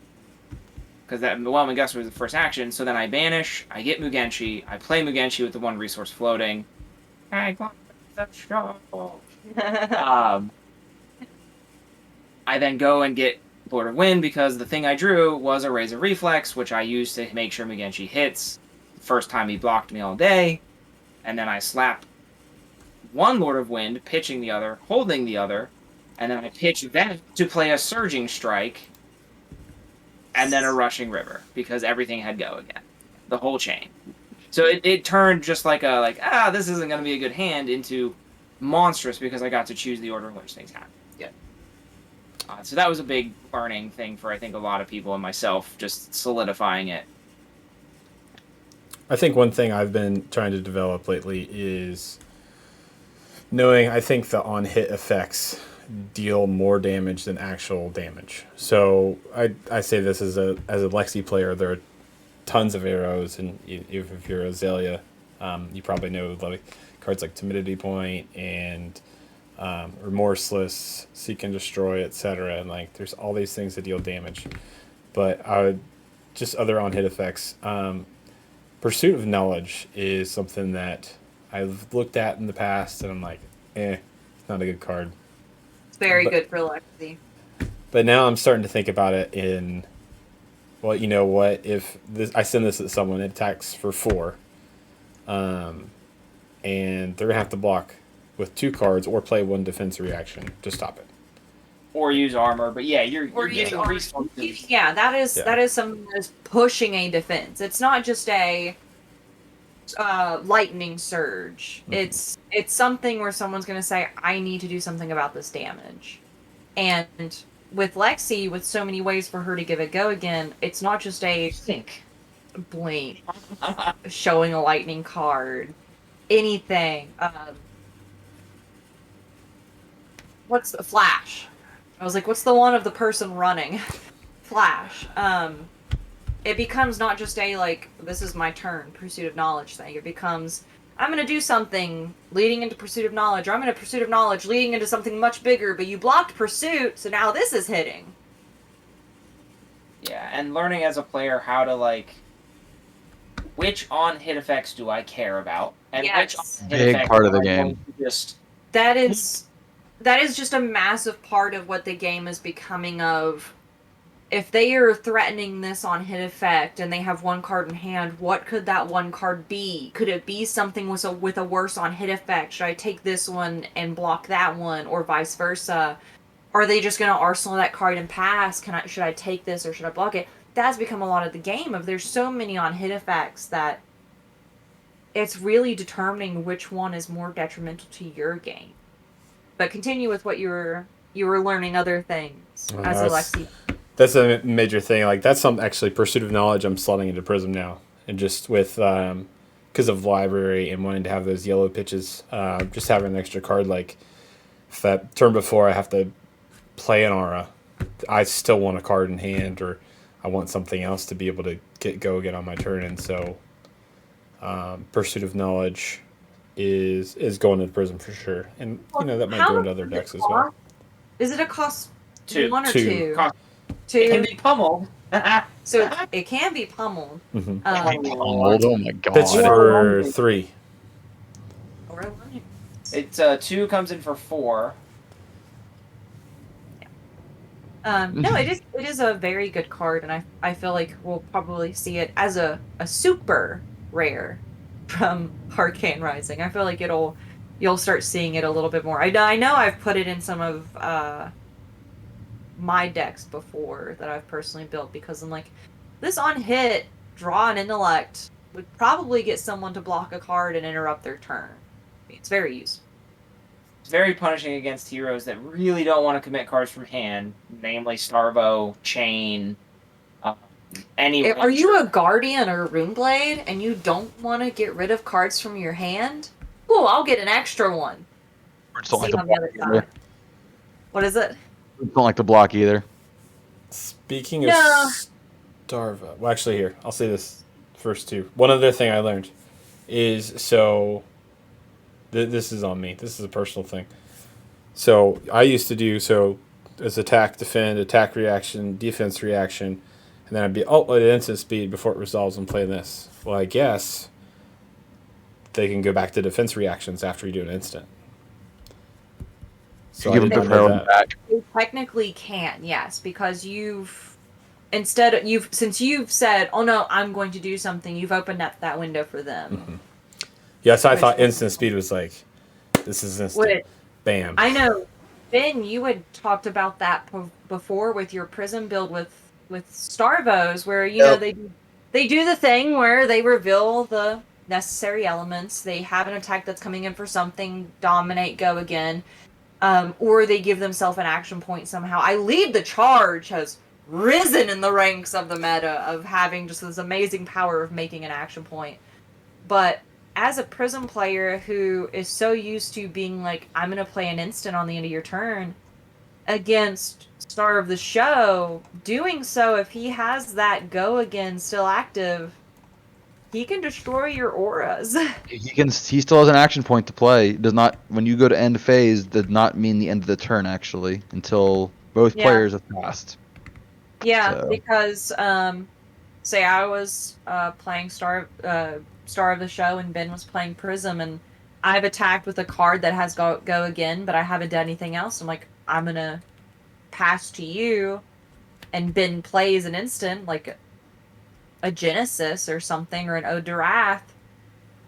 because that Whelming Gust was the first action, so then I banish, I get Mugenshi, I play Mugenshi with the 1 resource floating. I got the show. I then go and get Lord of Wind, because the thing I drew was a Razor Reflex, which I used to make sure Mugenshi hits. The first time he blocked me all day. And then I slap 1 Lord of Wind, pitching the other, holding the other, and then I pitch that to play a Surging Strike, and then a Rushing River, because everything had go again. The whole chain. So it turned just like this isn't going to be a good hand, into monstrous, because I got to choose the order in which things happen. Yeah. So that was a big learning thing for, I think, a lot of people and myself, just solidifying it. I think one thing I've been trying to develop lately is knowing, I think the on-hit effects deal more damage than actual damage. So I say this as a Lexi player, there are tons of arrows, and if you're Azalea, you probably know like cards like Timidity Point and remorseless, seek and destroy, etc. And like there's all these things that deal damage. But I would just other on hit effects. Pursuit of Knowledge is something that I've looked at in the past, and I'm like, it's not a good card. It's very But- good for Lexi. But now I'm starting to think about it in, well, you know what? If I send this at someone, it attacks for 4, and they're gonna have to block with 2 cards or play 1 defense reaction to stop it. Or use armor, but yeah, you're Or getting use resources. Yeah, that is Yeah. something that is pushing a defense. It's not just a lightning surge. Mhm. It's something where someone's going to say, "I need to do something about this damage." And with Lexi, with so many ways for her to give it go again, it's not just a blink, showing a lightning card, anything. What's the flash? I was like, what's the one of the person running? Flash. It becomes not just a, like, this is my turn, pursuit of knowledge thing. It becomes, I'm going to do something leading into pursuit of knowledge, or I'm going to pursuit of knowledge leading into something much bigger, but you blocked pursuit, so now this is hitting. Yeah, and learning as a player how to, like, which on-hit effects do I care about, and Yes. which on-hit Big effects part of am the I game. going to just That is just a massive part of what the game is becoming of. If they are threatening this on hit effect and they have 1 card in hand, what could that 1 card be? Could it be something with a worse on hit effect? Should I take this one and block that one, or vice versa? Are they just going to arsenal that card and pass? Should I take this or should I block it? That's become a lot of the game. Of there's so many on hit effects that it's really determining which one is more detrimental to your game. But continue with what you were learning other things as Alexi. That's a major thing. Like that's some actually pursuit of knowledge. I'm slotting into Prism now, and just with because of library and wanting to have those yellow pitches, just having an extra card. Like if that turn before I have to play an aura, I still want a card in hand, or I want something else to be able to go again on my turn. And so, pursuit of knowledge is going into Prism for sure, and you know that might go into other decks as well. Is it a cost 2. 1 or 2. 2? Cost- 2. It can be pummeled. So it can be pummeled. Mm-hmm. Oh my god. Pitch for 3. It's 2 comes in for 4. No, it is a very good card, and I feel like we'll probably see it as a super rare from Arcane Rising. I feel like you'll start seeing it a little bit more. I know I've put it in some of my decks before that I've personally built, because I'm like, this on hit, draw an intellect would probably get someone to block a card and interrupt their turn. I mean, it's very useful. It's very punishing against heroes that really don't want to commit cards from hand, namely Starvo, Chain, any. Are you a Guardian or a Runeblade and you don't want to get rid of cards from your hand? Cool, I'll get an extra one. I just don't like See to on the other block either. side. What is it? I don't like to block either. Speaking of No. Starva, well, actually, here I'll say this first too. One other thing I learned is this is on me. This is a personal thing. So I used to do as attack, defend, attack reaction, defense reaction, and then I'd be at instant speed before it resolves and play this. Well, I guess they can go back to defense reactions after you do an instant. So You I give did them not the know power that. back. You technically can, yes, because since you've said, "Oh no, I'm going to do something," you've opened up that window for them. Mm-hmm. Yes, I Which thought was- instant speed was like, this is instant. What- Bam. I know, Ben, you had talked about that before with your Prism build with Starvos, where you know they do the thing where they reveal the necessary elements. They have an attack that's coming in for something, dominate, go again, or they give themselves an action point somehow. I Lead the Charge has risen in the ranks of the meta of having just this amazing power of making an action point, but as a Prism player who is so used to being like, I'm going to play an instant on the end of your turn, against Star of the Show, doing so, if he has that go again still active, he can destroy your auras. He still has an action point to play. It does not, when you go to end phase, does not mean the end of the turn actually until both Yeah. players have passed. Yeah, So. because say I was playing Star of the Show and Ben was playing Prism, and I've attacked with a card that has go again, but I haven't done anything else. I'm like, I'm gonna pass to you, and Ben plays an instant like a Genesis or something or an Odarath.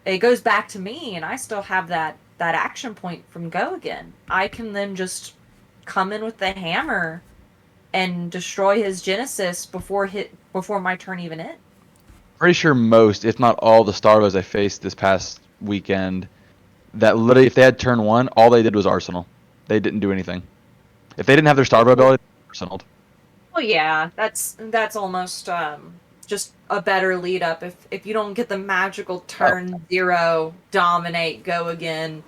It goes back to me, and I still have that action point from go again. I can then just come in with the hammer and destroy his Genesis before my turn even ends. Pretty sure most, if not all, the Starvos I faced this past weekend, that literally, if they had turn 1, all they did was Arsenal. They didn't do anything. If they didn't have their Starvo ability, they Arsenaled. Well, yeah, that's almost just a better lead up. If you don't get the magical turn 0 dominate go again,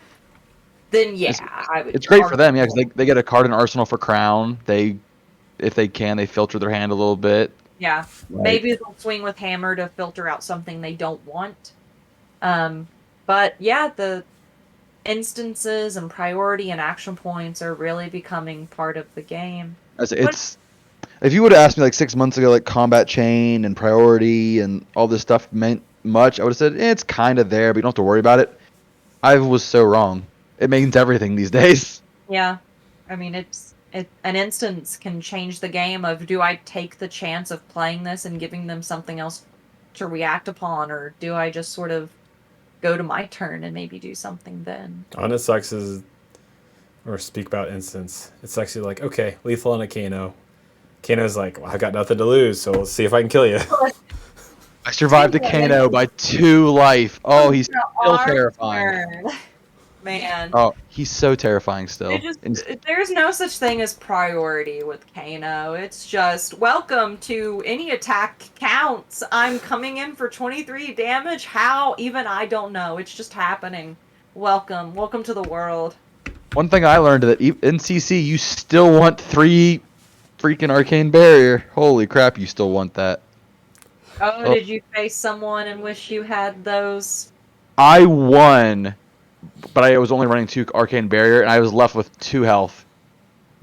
then yeah, I would. It's great for them, yeah, because they get a card in Arsenal for Crown. If they can, they filter their hand a little bit. Yeah, Like, maybe they'll swing with hammer to filter out something they don't want. But yeah, the instances and priority and action points are really becoming part of the game. it's if you would have asked me like 6 months ago, like combat chain and priority and all this stuff meant much, I would have said it's kind of there, but you don't have to worry about it. I was so wrong. It means everything these days. Yeah, I mean an instance can change the game of, do I take the chance of playing this and giving them something else to react upon, or do I just sort of go to my turn and maybe do something then? On it sucks is, or speak about instance. It sucks you're like, okay, lethal on a Kano. Kano's like, well, I got nothing to lose, so let's see if I can kill you. I survived the Kano by 2 life. Oh, he's still Our terrifying. turn. Man. Oh, he's so terrifying still. There's no such thing as priority with Kano. It's just, welcome to any attack counts. I'm coming in for 23 damage. How? Even I don't know. It's just happening. Welcome. Welcome to the world. One thing I learned that in CC, you still want 3 freaking Arcane Barrier. Holy crap, you still want that. Oh, did you face someone and wish you had those? I won, but I was only running 2 Arcane Barrier, and I was left with 2 health.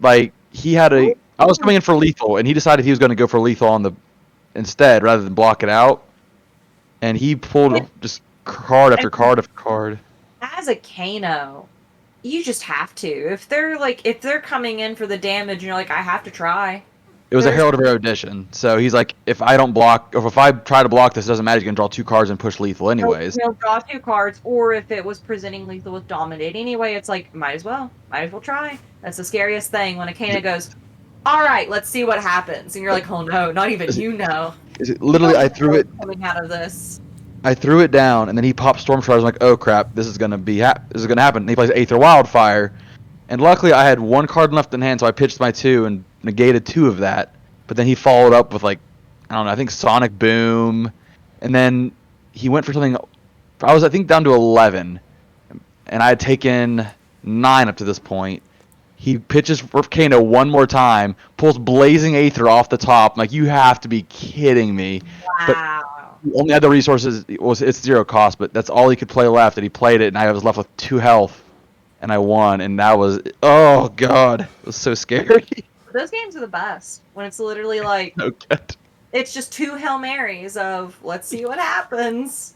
Like, I was coming in for lethal, and he decided he was going to go for lethal on the instead, rather than block it out. And he pulled just card after card after card. As a Kano, you just have to. If they're coming in for the damage, and you're like, I have to try. It was a Herald of Erudition, so he's like, if I don't block, or if I try to block this, it doesn't matter. You can draw 2 cards and push lethal anyways. He'll draw 2 cards, or if it was presenting lethal with Dominate anyway, it's like, might as well try. That's the scariest thing when a Kano goes, all right, let's see what happens, and you're like, oh no, not even you know. Literally, I threw it coming out of this. I threw it down, and then he popped Storm Shard. I was like, oh crap, this is gonna happen. And he plays Aether Wildfire, and luckily I had 1 card left in hand, so I pitched my 2 and negated 2 of that. But then he followed up with, like, I don't know, I think Sonic Boom, and then he went for something. I was, I think, down to 11, and I had taken 9 up to this point. He pitches for Kano 1 more time, pulls Blazing Aether off the top. I'm like, you have to be kidding me. Wow. But he only had the resources. It's 0 cost, but that's all he could play left, and he played it, and I was left with 2 health, and I won, and that was, oh god, it was so scary. Those games are the best, when it's literally like, So good. it's just 2 Hail Marys of, let's see what happens.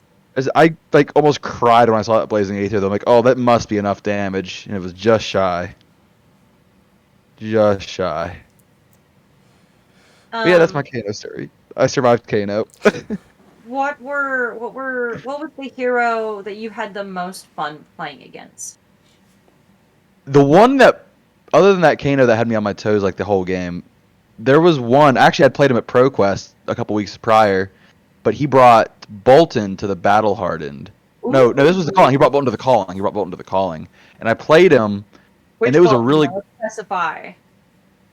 I like almost cried when I saw that Blazing Aether. I'm like, oh, that must be enough damage, and it was just shy. Just shy. But yeah, that's my Kano story. I survived Kano. What was the hero that you had the most fun playing against? The one that, other than that Kano that had me on my toes like the whole game, there was one. Actually, I'd played him at ProQuest a couple weeks prior, but he brought Bolton to the Battle Hardened. No, this was the Calling. He brought Bolton to the Calling. And I played him, and it was a really. Specify.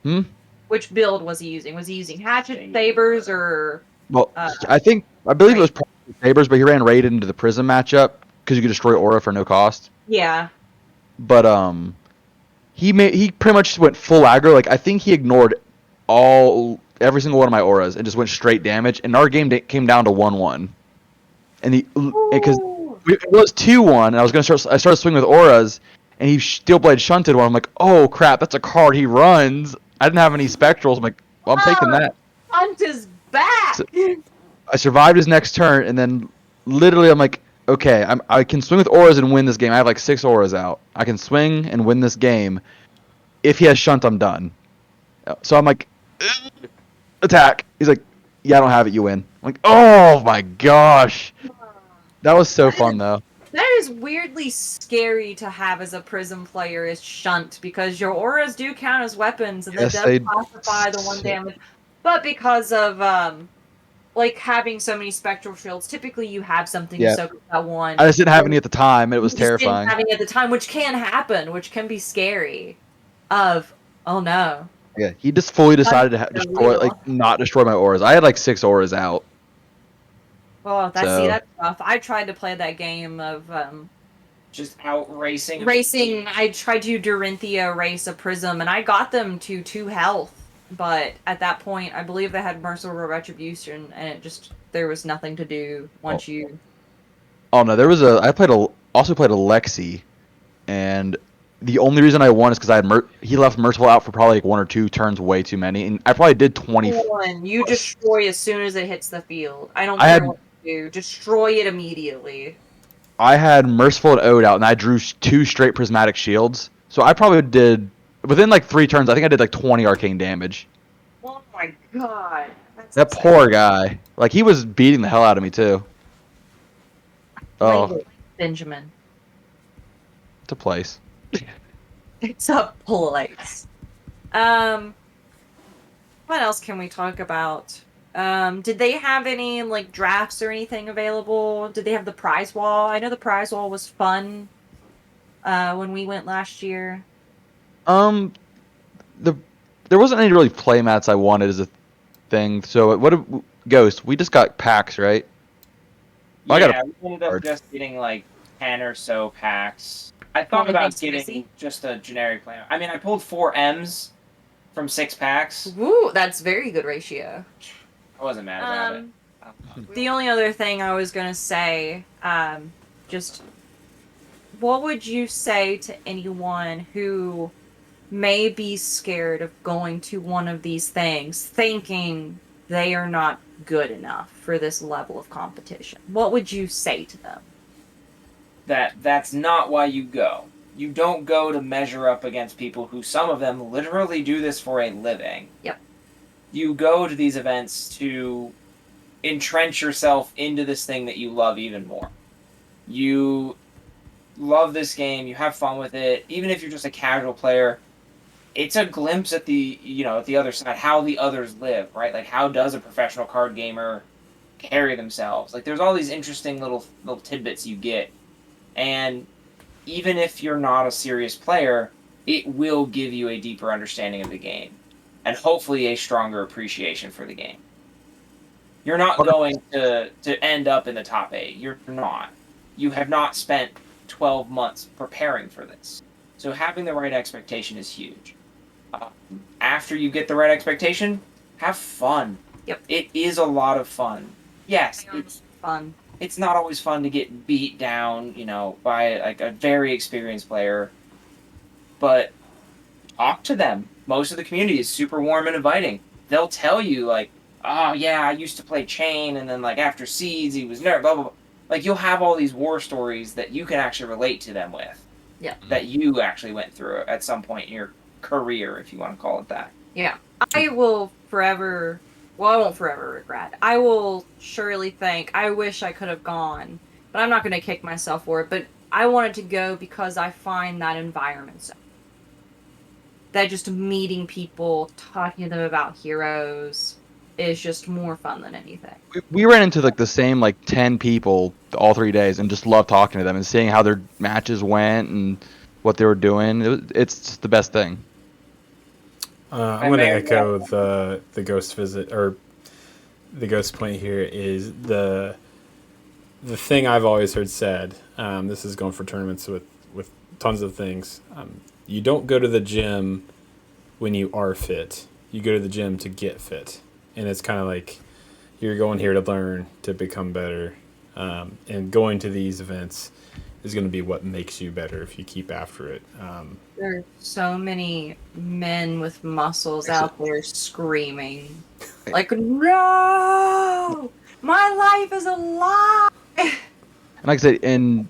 Hmm? Which build was he using? Was he using Hatchet Sabers or? Well, I believe it was probably Sabers, but he ran Raided into the Prism matchup because you could destroy Aura for no cost. Yeah. But he pretty much just went full aggro. Like, I think he ignored every single one of my auras and just went straight damage. And our game came down to 1-1. and because Ooh. it was 2-1, and I started swinging with auras, and he Steel Blade shunted one. I'm like, oh crap, that's a card. He runs. I didn't have any spectrals. I'm like, well, I'm taking Oh, that. Hunt is back. So I survived his next turn, and then literally I'm like, okay, I can swing with auras and win this game. I have like 6 auras out. I can swing and win this game. If he has shunt, I'm done. So I'm like, attack. He's like, yeah, I don't have it. You win. I'm like, oh my gosh, that was so fun though. That is weirdly scary to have as a Prism player is Shunt, because your auras do count as weapons, and Yes, that they- does classify the 1 damage. But because of like having so many spectral shields, typically you have something Yeah. to soak up that 1. I just didn't have any at the time. It was You just didn't terrifying. have any at the time, which can happen, which can be scary. Oh no. Yeah, he just fully decided to That's destroy, illegal. like, not destroy my auras. I had like 6 auras out. Oh, So- that's tough. I tried to play that game of Just out racing. racing. I tried to Dorinthia race a Prism, and I got them to 2 health. But at that point, I believe they had Merciful Retribution, and there was nothing to do once you. Oh no, I also played a Lexi, and the only reason I won is because he left Merciful out for probably like 1 or 2 turns, way too many, and I probably did 20. You destroy as soon as it hits the field. I don't I care had- what you do. Destroy it immediately. I had Merciful and Ode out, and I drew 2 straight prismatic shields. So I probably did within like 3 turns. I think I did like 20 arcane damage. Oh my god. That's That insane. poor guy. Like, he was beating the hell out of me too. Oh, Benjamin. it's a place. It's a place. What else can we talk about? Did they have any like drafts or anything available? Did they have the prize wall? I know the prize wall was fun when we went last year. There wasn't any really playmats I wanted as a thing. So Ghost? We just got packs, right? Yeah, I got a we ended up card. just getting like 10 or so packs. I Want thought anything about getting spicy? just a generic plan. I mean, I pulled 4 M's from 6 packs. Woo, that's very good ratio. I wasn't mad about it. The only other thing I was gonna say, just what would you say to anyone who may be scared of going to one of these things, thinking they are not good enough for this level of competition? What would you say to them? That's not why you go. You don't go to measure up against people who, some of them, literally do this for a living. Yep. You go to these events to entrench yourself into this thing that you love even more. You love this game, you have fun with it, even if you're just a casual player. It's a glimpse at the other side, how the others live, right? Like, how does a professional card gamer carry themselves? Like, there's all these interesting little tidbits you get. And even if you're not a serious player, it will give you a deeper understanding of the game. And hopefully a stronger appreciation for the game. You're not going to end up in the top 8. You're not. You have not spent 12 months preparing for this. So having the right expectation is huge. After you get the right expectation, have fun. Yep. It is a lot of fun. Yes, it's Fun. it's not always fun to get beat down, by like a very experienced player. But talk to them. Most of the community is super warm and inviting. They'll tell you like, oh yeah, I used to play Chain, and then like after Seeds he was nerd, blah blah blah. Like, you'll have all these war stories that you can actually relate to them with. Yeah. That you actually went through at some point in your career, if you want to call it that. Yeah. I will forever. Well, I won't forever regret. I will surely think, I wish I could have gone, but I'm not going to kick myself for it. But I wanted to go because I find that environment so. That just meeting people, talking to them about heroes, is just more fun than anything. We ran into like the same like 10 people all 3 days, and just loved talking to them and seeing how their matches went and what they were doing. It's just the best thing. I'm going to echo the ghost visit, or the ghost point here is the thing I've always heard said. This is going for tournaments with tons of things. You don't go to the gym when you are fit. You go to the gym to get fit. And it's kind of like you're going here to learn, to become better. And going to these events is going to be what makes you better if you keep after it. There are so many men with muscles out there screaming, like, no! My life is a lie! And like I said,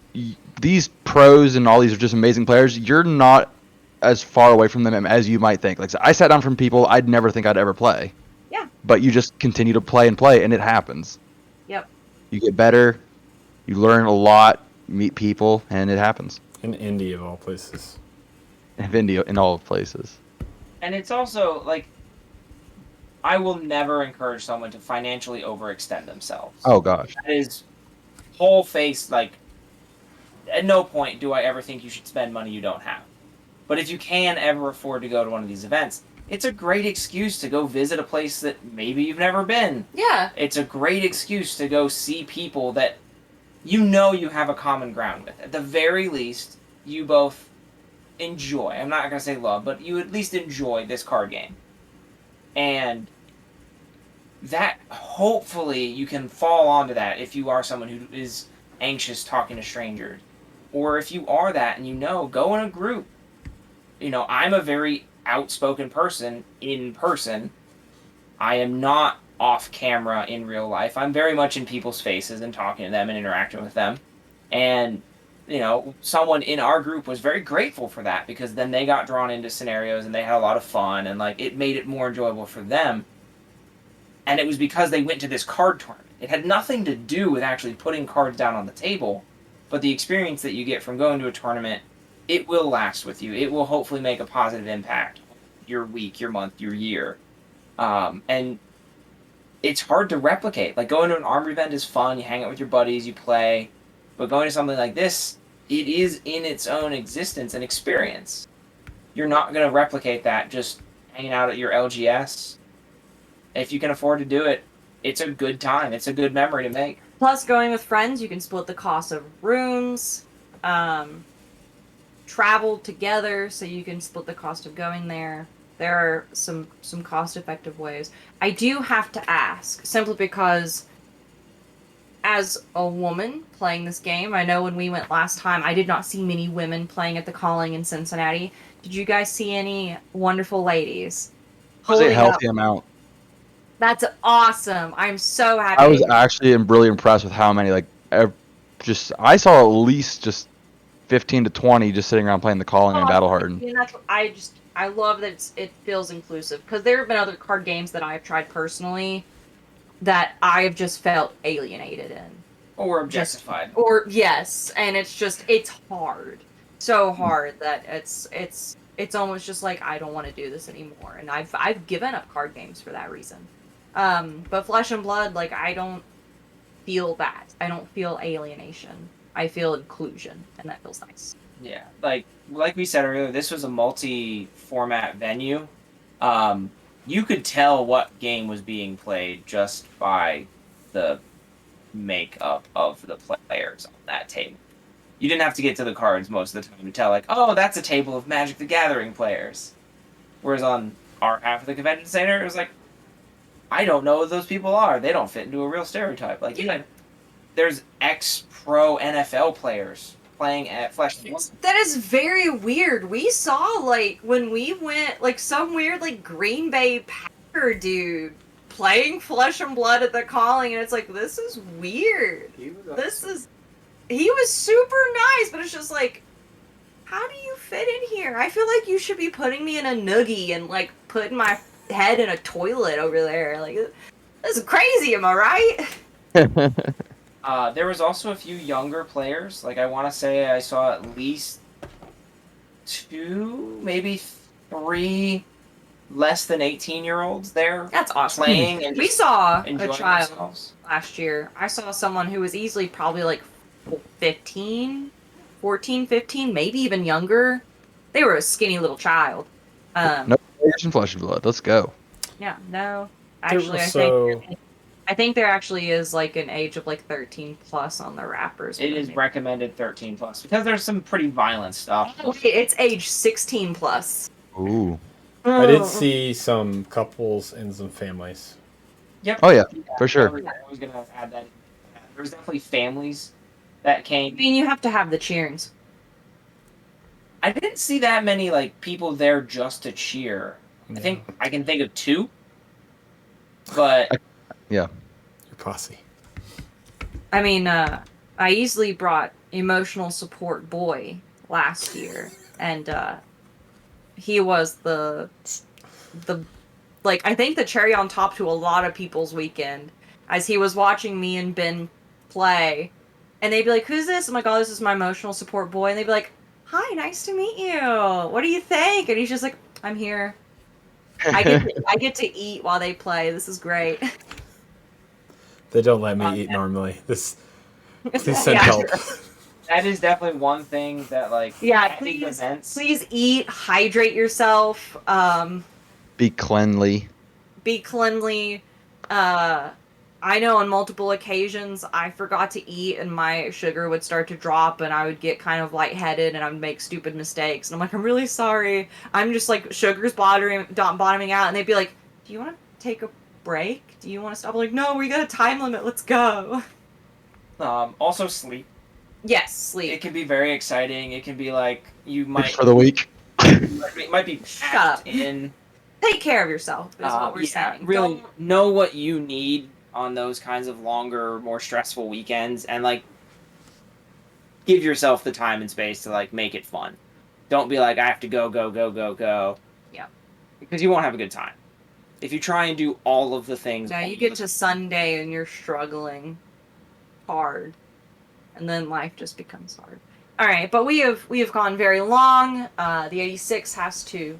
these pros and all these are just amazing players. You're not as far away from them as you might think. Like I sat down from people I'd never think I'd ever play. Yeah. But you just continue to play, and it happens. Yep. You get better, you learn a lot, meet people, and it happens. In Indy, of all places. In all places. And it's also like, I will never encourage someone to financially overextend themselves. Oh gosh. That is whole face, like, at no point do I ever think you should spend money you don't have. But if you can ever afford to go to one of these events, it's a great excuse to go visit a place that maybe you've never been. Yeah. It's a great excuse to go see people that you know you have a common ground with. At the very least, you both enjoy. I'm not going to say love, but you at least enjoy this card game. And that, hopefully, you can fall onto that if you are someone who is anxious talking to strangers. Or if you are that and you know, go in a group. You know, I'm a very outspoken person in person. I am not off camera in real life. I'm very much in people's faces and talking to them and interacting with them. And, you know, someone in our group was very grateful for that, because then they got drawn into scenarios and they had a lot of fun, and like, it made it more enjoyable for them. And it was because they went to this card tournament. It had nothing to do with actually putting cards down on the table, but the experience that you get from going to a tournament, it will last with you. It will hopefully make a positive impact your week, your month, your year. And it's hard to replicate. Like, going to an armory event is fun. You hang out with your buddies, you play. But going to something like this, it is in its own existence and experience. You're not going to replicate that just hanging out at your LGS. If you can afford to do it, it's a good time. It's a good memory to make. Plus, going with friends, you can split the cost of rooms, travel together, so you can split the cost of going there. There are some cost-effective ways. I do have to ask, simply because as a woman playing this game, I know when we went last time, I did not see many women playing at the Calling in Cincinnati. Did you guys see any wonderful ladies? It was a holding up? healthy amount. That's awesome. I'm so happy. I was actually really impressed with how many, like, I saw at least just 15 to 20 just sitting around playing the Calling and Battle Hardened. And that's what I love that it feels inclusive, because there have been other card games that I've tried personally that I've just felt alienated in. Or objectified. Yes, and it's hard. So hard that it's almost just like, I don't want to do this anymore. And I've given up card games for that reason. But Flesh and Blood, like, I don't feel that. I don't feel alienation. I feel inclusion, and that feels nice. Yeah, like we said earlier, this was a multi-format venue. You could tell what game was being played just by the makeup of the players on that table. You didn't have to get to the cards most of the time to tell, like, oh, that's a table of Magic the Gathering players. Whereas on our half of the convention center, it was like, I don't know who those people are. They don't fit into a real stereotype. Like, you know, there's ex-pro NFL players playing at Flesh and Blood. That is very weird. We saw, like, when we went, like, some weird, like, Green Bay Packer dude playing Flesh and Blood at the Calling, and it's like, this is weird. He was super nice, but it's just like, how do you fit in here? I feel like you should be putting me in a noogie and, like, putting my head in a toilet over there. Like, this is crazy, am I right? There was also a few younger players. Like, I want to say I saw at least 2, maybe 3 less than 18-year-olds there. That's awesome. Playing and we saw a enjoying child themselves. last year. I saw someone who was easily probably like 14, 15, maybe even younger. They were a skinny little child. No players in Flesh and Blood. Let's go. Yeah, no. Actually, I think there actually is like an age of like 13 plus on the wrappers. It is recommended 13 plus because there's some pretty violent stuff. Okay, it's age 16 plus. Ooh. I did see some couples and some families. Yep. Oh yeah, for sure. I was gonna add that. there was definitely families that I came. mean, you have to have the cheerings. I didn't see that many like people there just to cheer. I think I can think of 2, but Yeah. Your posse. I mean, I easily brought emotional support boy last year, and he was the like, I think the cherry on top to a lot of people's weekend, as he was watching me and Ben play, and they'd be like, "Who's this?" I'm like, "Oh, this is my emotional support boy," and they'd be like, "Hi, nice to meet you. What do you think?" And he's just like, "I'm here. I get to eat while they play. This is great." They don't let me eat normally. Please send Yeah. help. that is definitely one thing that like Yeah, at these events. please eat, hydrate yourself, Be cleanly. be cleanly. I know on multiple occasions I forgot to eat and my sugar would start to drop and I would get kind of lightheaded and I would make stupid mistakes. And I'm like, I'm really sorry. I'm just like, sugar's bottoming out. And they'd be like, do you want to take a break? Do you want to stop? I'm like, no, we got a time limit. Let's go. Also sleep. Yes, It sleep. can be very exciting. It can be like you might For the week. it might be Shut packed up. in. Take care of yourself is what we're saying. Really Don't- know what you need on those kinds of longer, more stressful weekends, and like give yourself the time and space to like make it fun. Don't be like I have to go, go, go, go, go. Yeah. Because you won't have a good time. If you try and do all of the things, Now you get to Sunday and you're struggling hard, and then life just becomes hard. All right, but we have gone very long. The 86 has to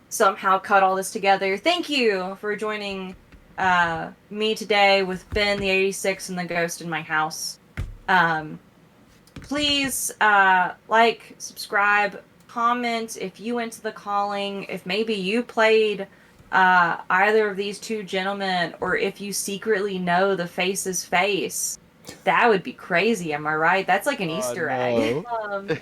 somehow cut all this together. Thank you for joining me today with Ben, the 86, and the ghost in my house. Please like, subscribe, comment if you went to the calling, if maybe you played either of these two gentlemen, or if you secretly know the face's face. That would be crazy, am I right? That's like an Easter egg. But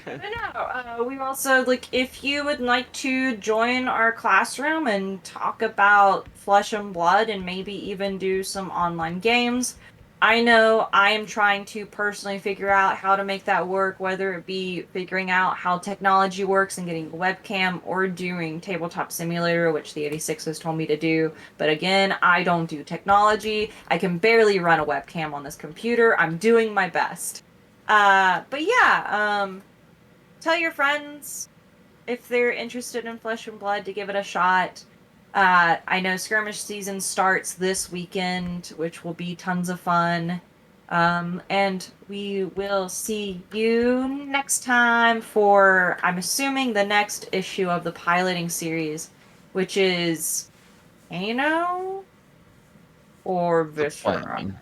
no, we also, like, if you would like to join our classroom and talk about Flesh and Blood and maybe even do some online games, I know I am trying to personally figure out how to make that work, whether it be figuring out how technology works and getting a webcam or doing Tabletop Simulator, which the 86 has told me to do. But again, I don't do technology. I can barely run a webcam on this computer. I'm doing my best. But yeah, tell your friends if they're interested in Flesh and Blood to give it a shot. I know skirmish season starts this weekend, which will be tons of fun. And we will see you next time for, I'm assuming, the next issue of the piloting series, which is Ano or Viscera.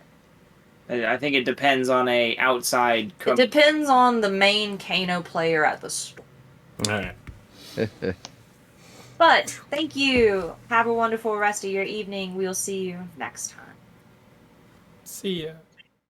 I think it depends on a outside. It depends on the main Kano player at the store. All right. But thank you. Have a wonderful rest of your evening. We'll see you next time. See ya.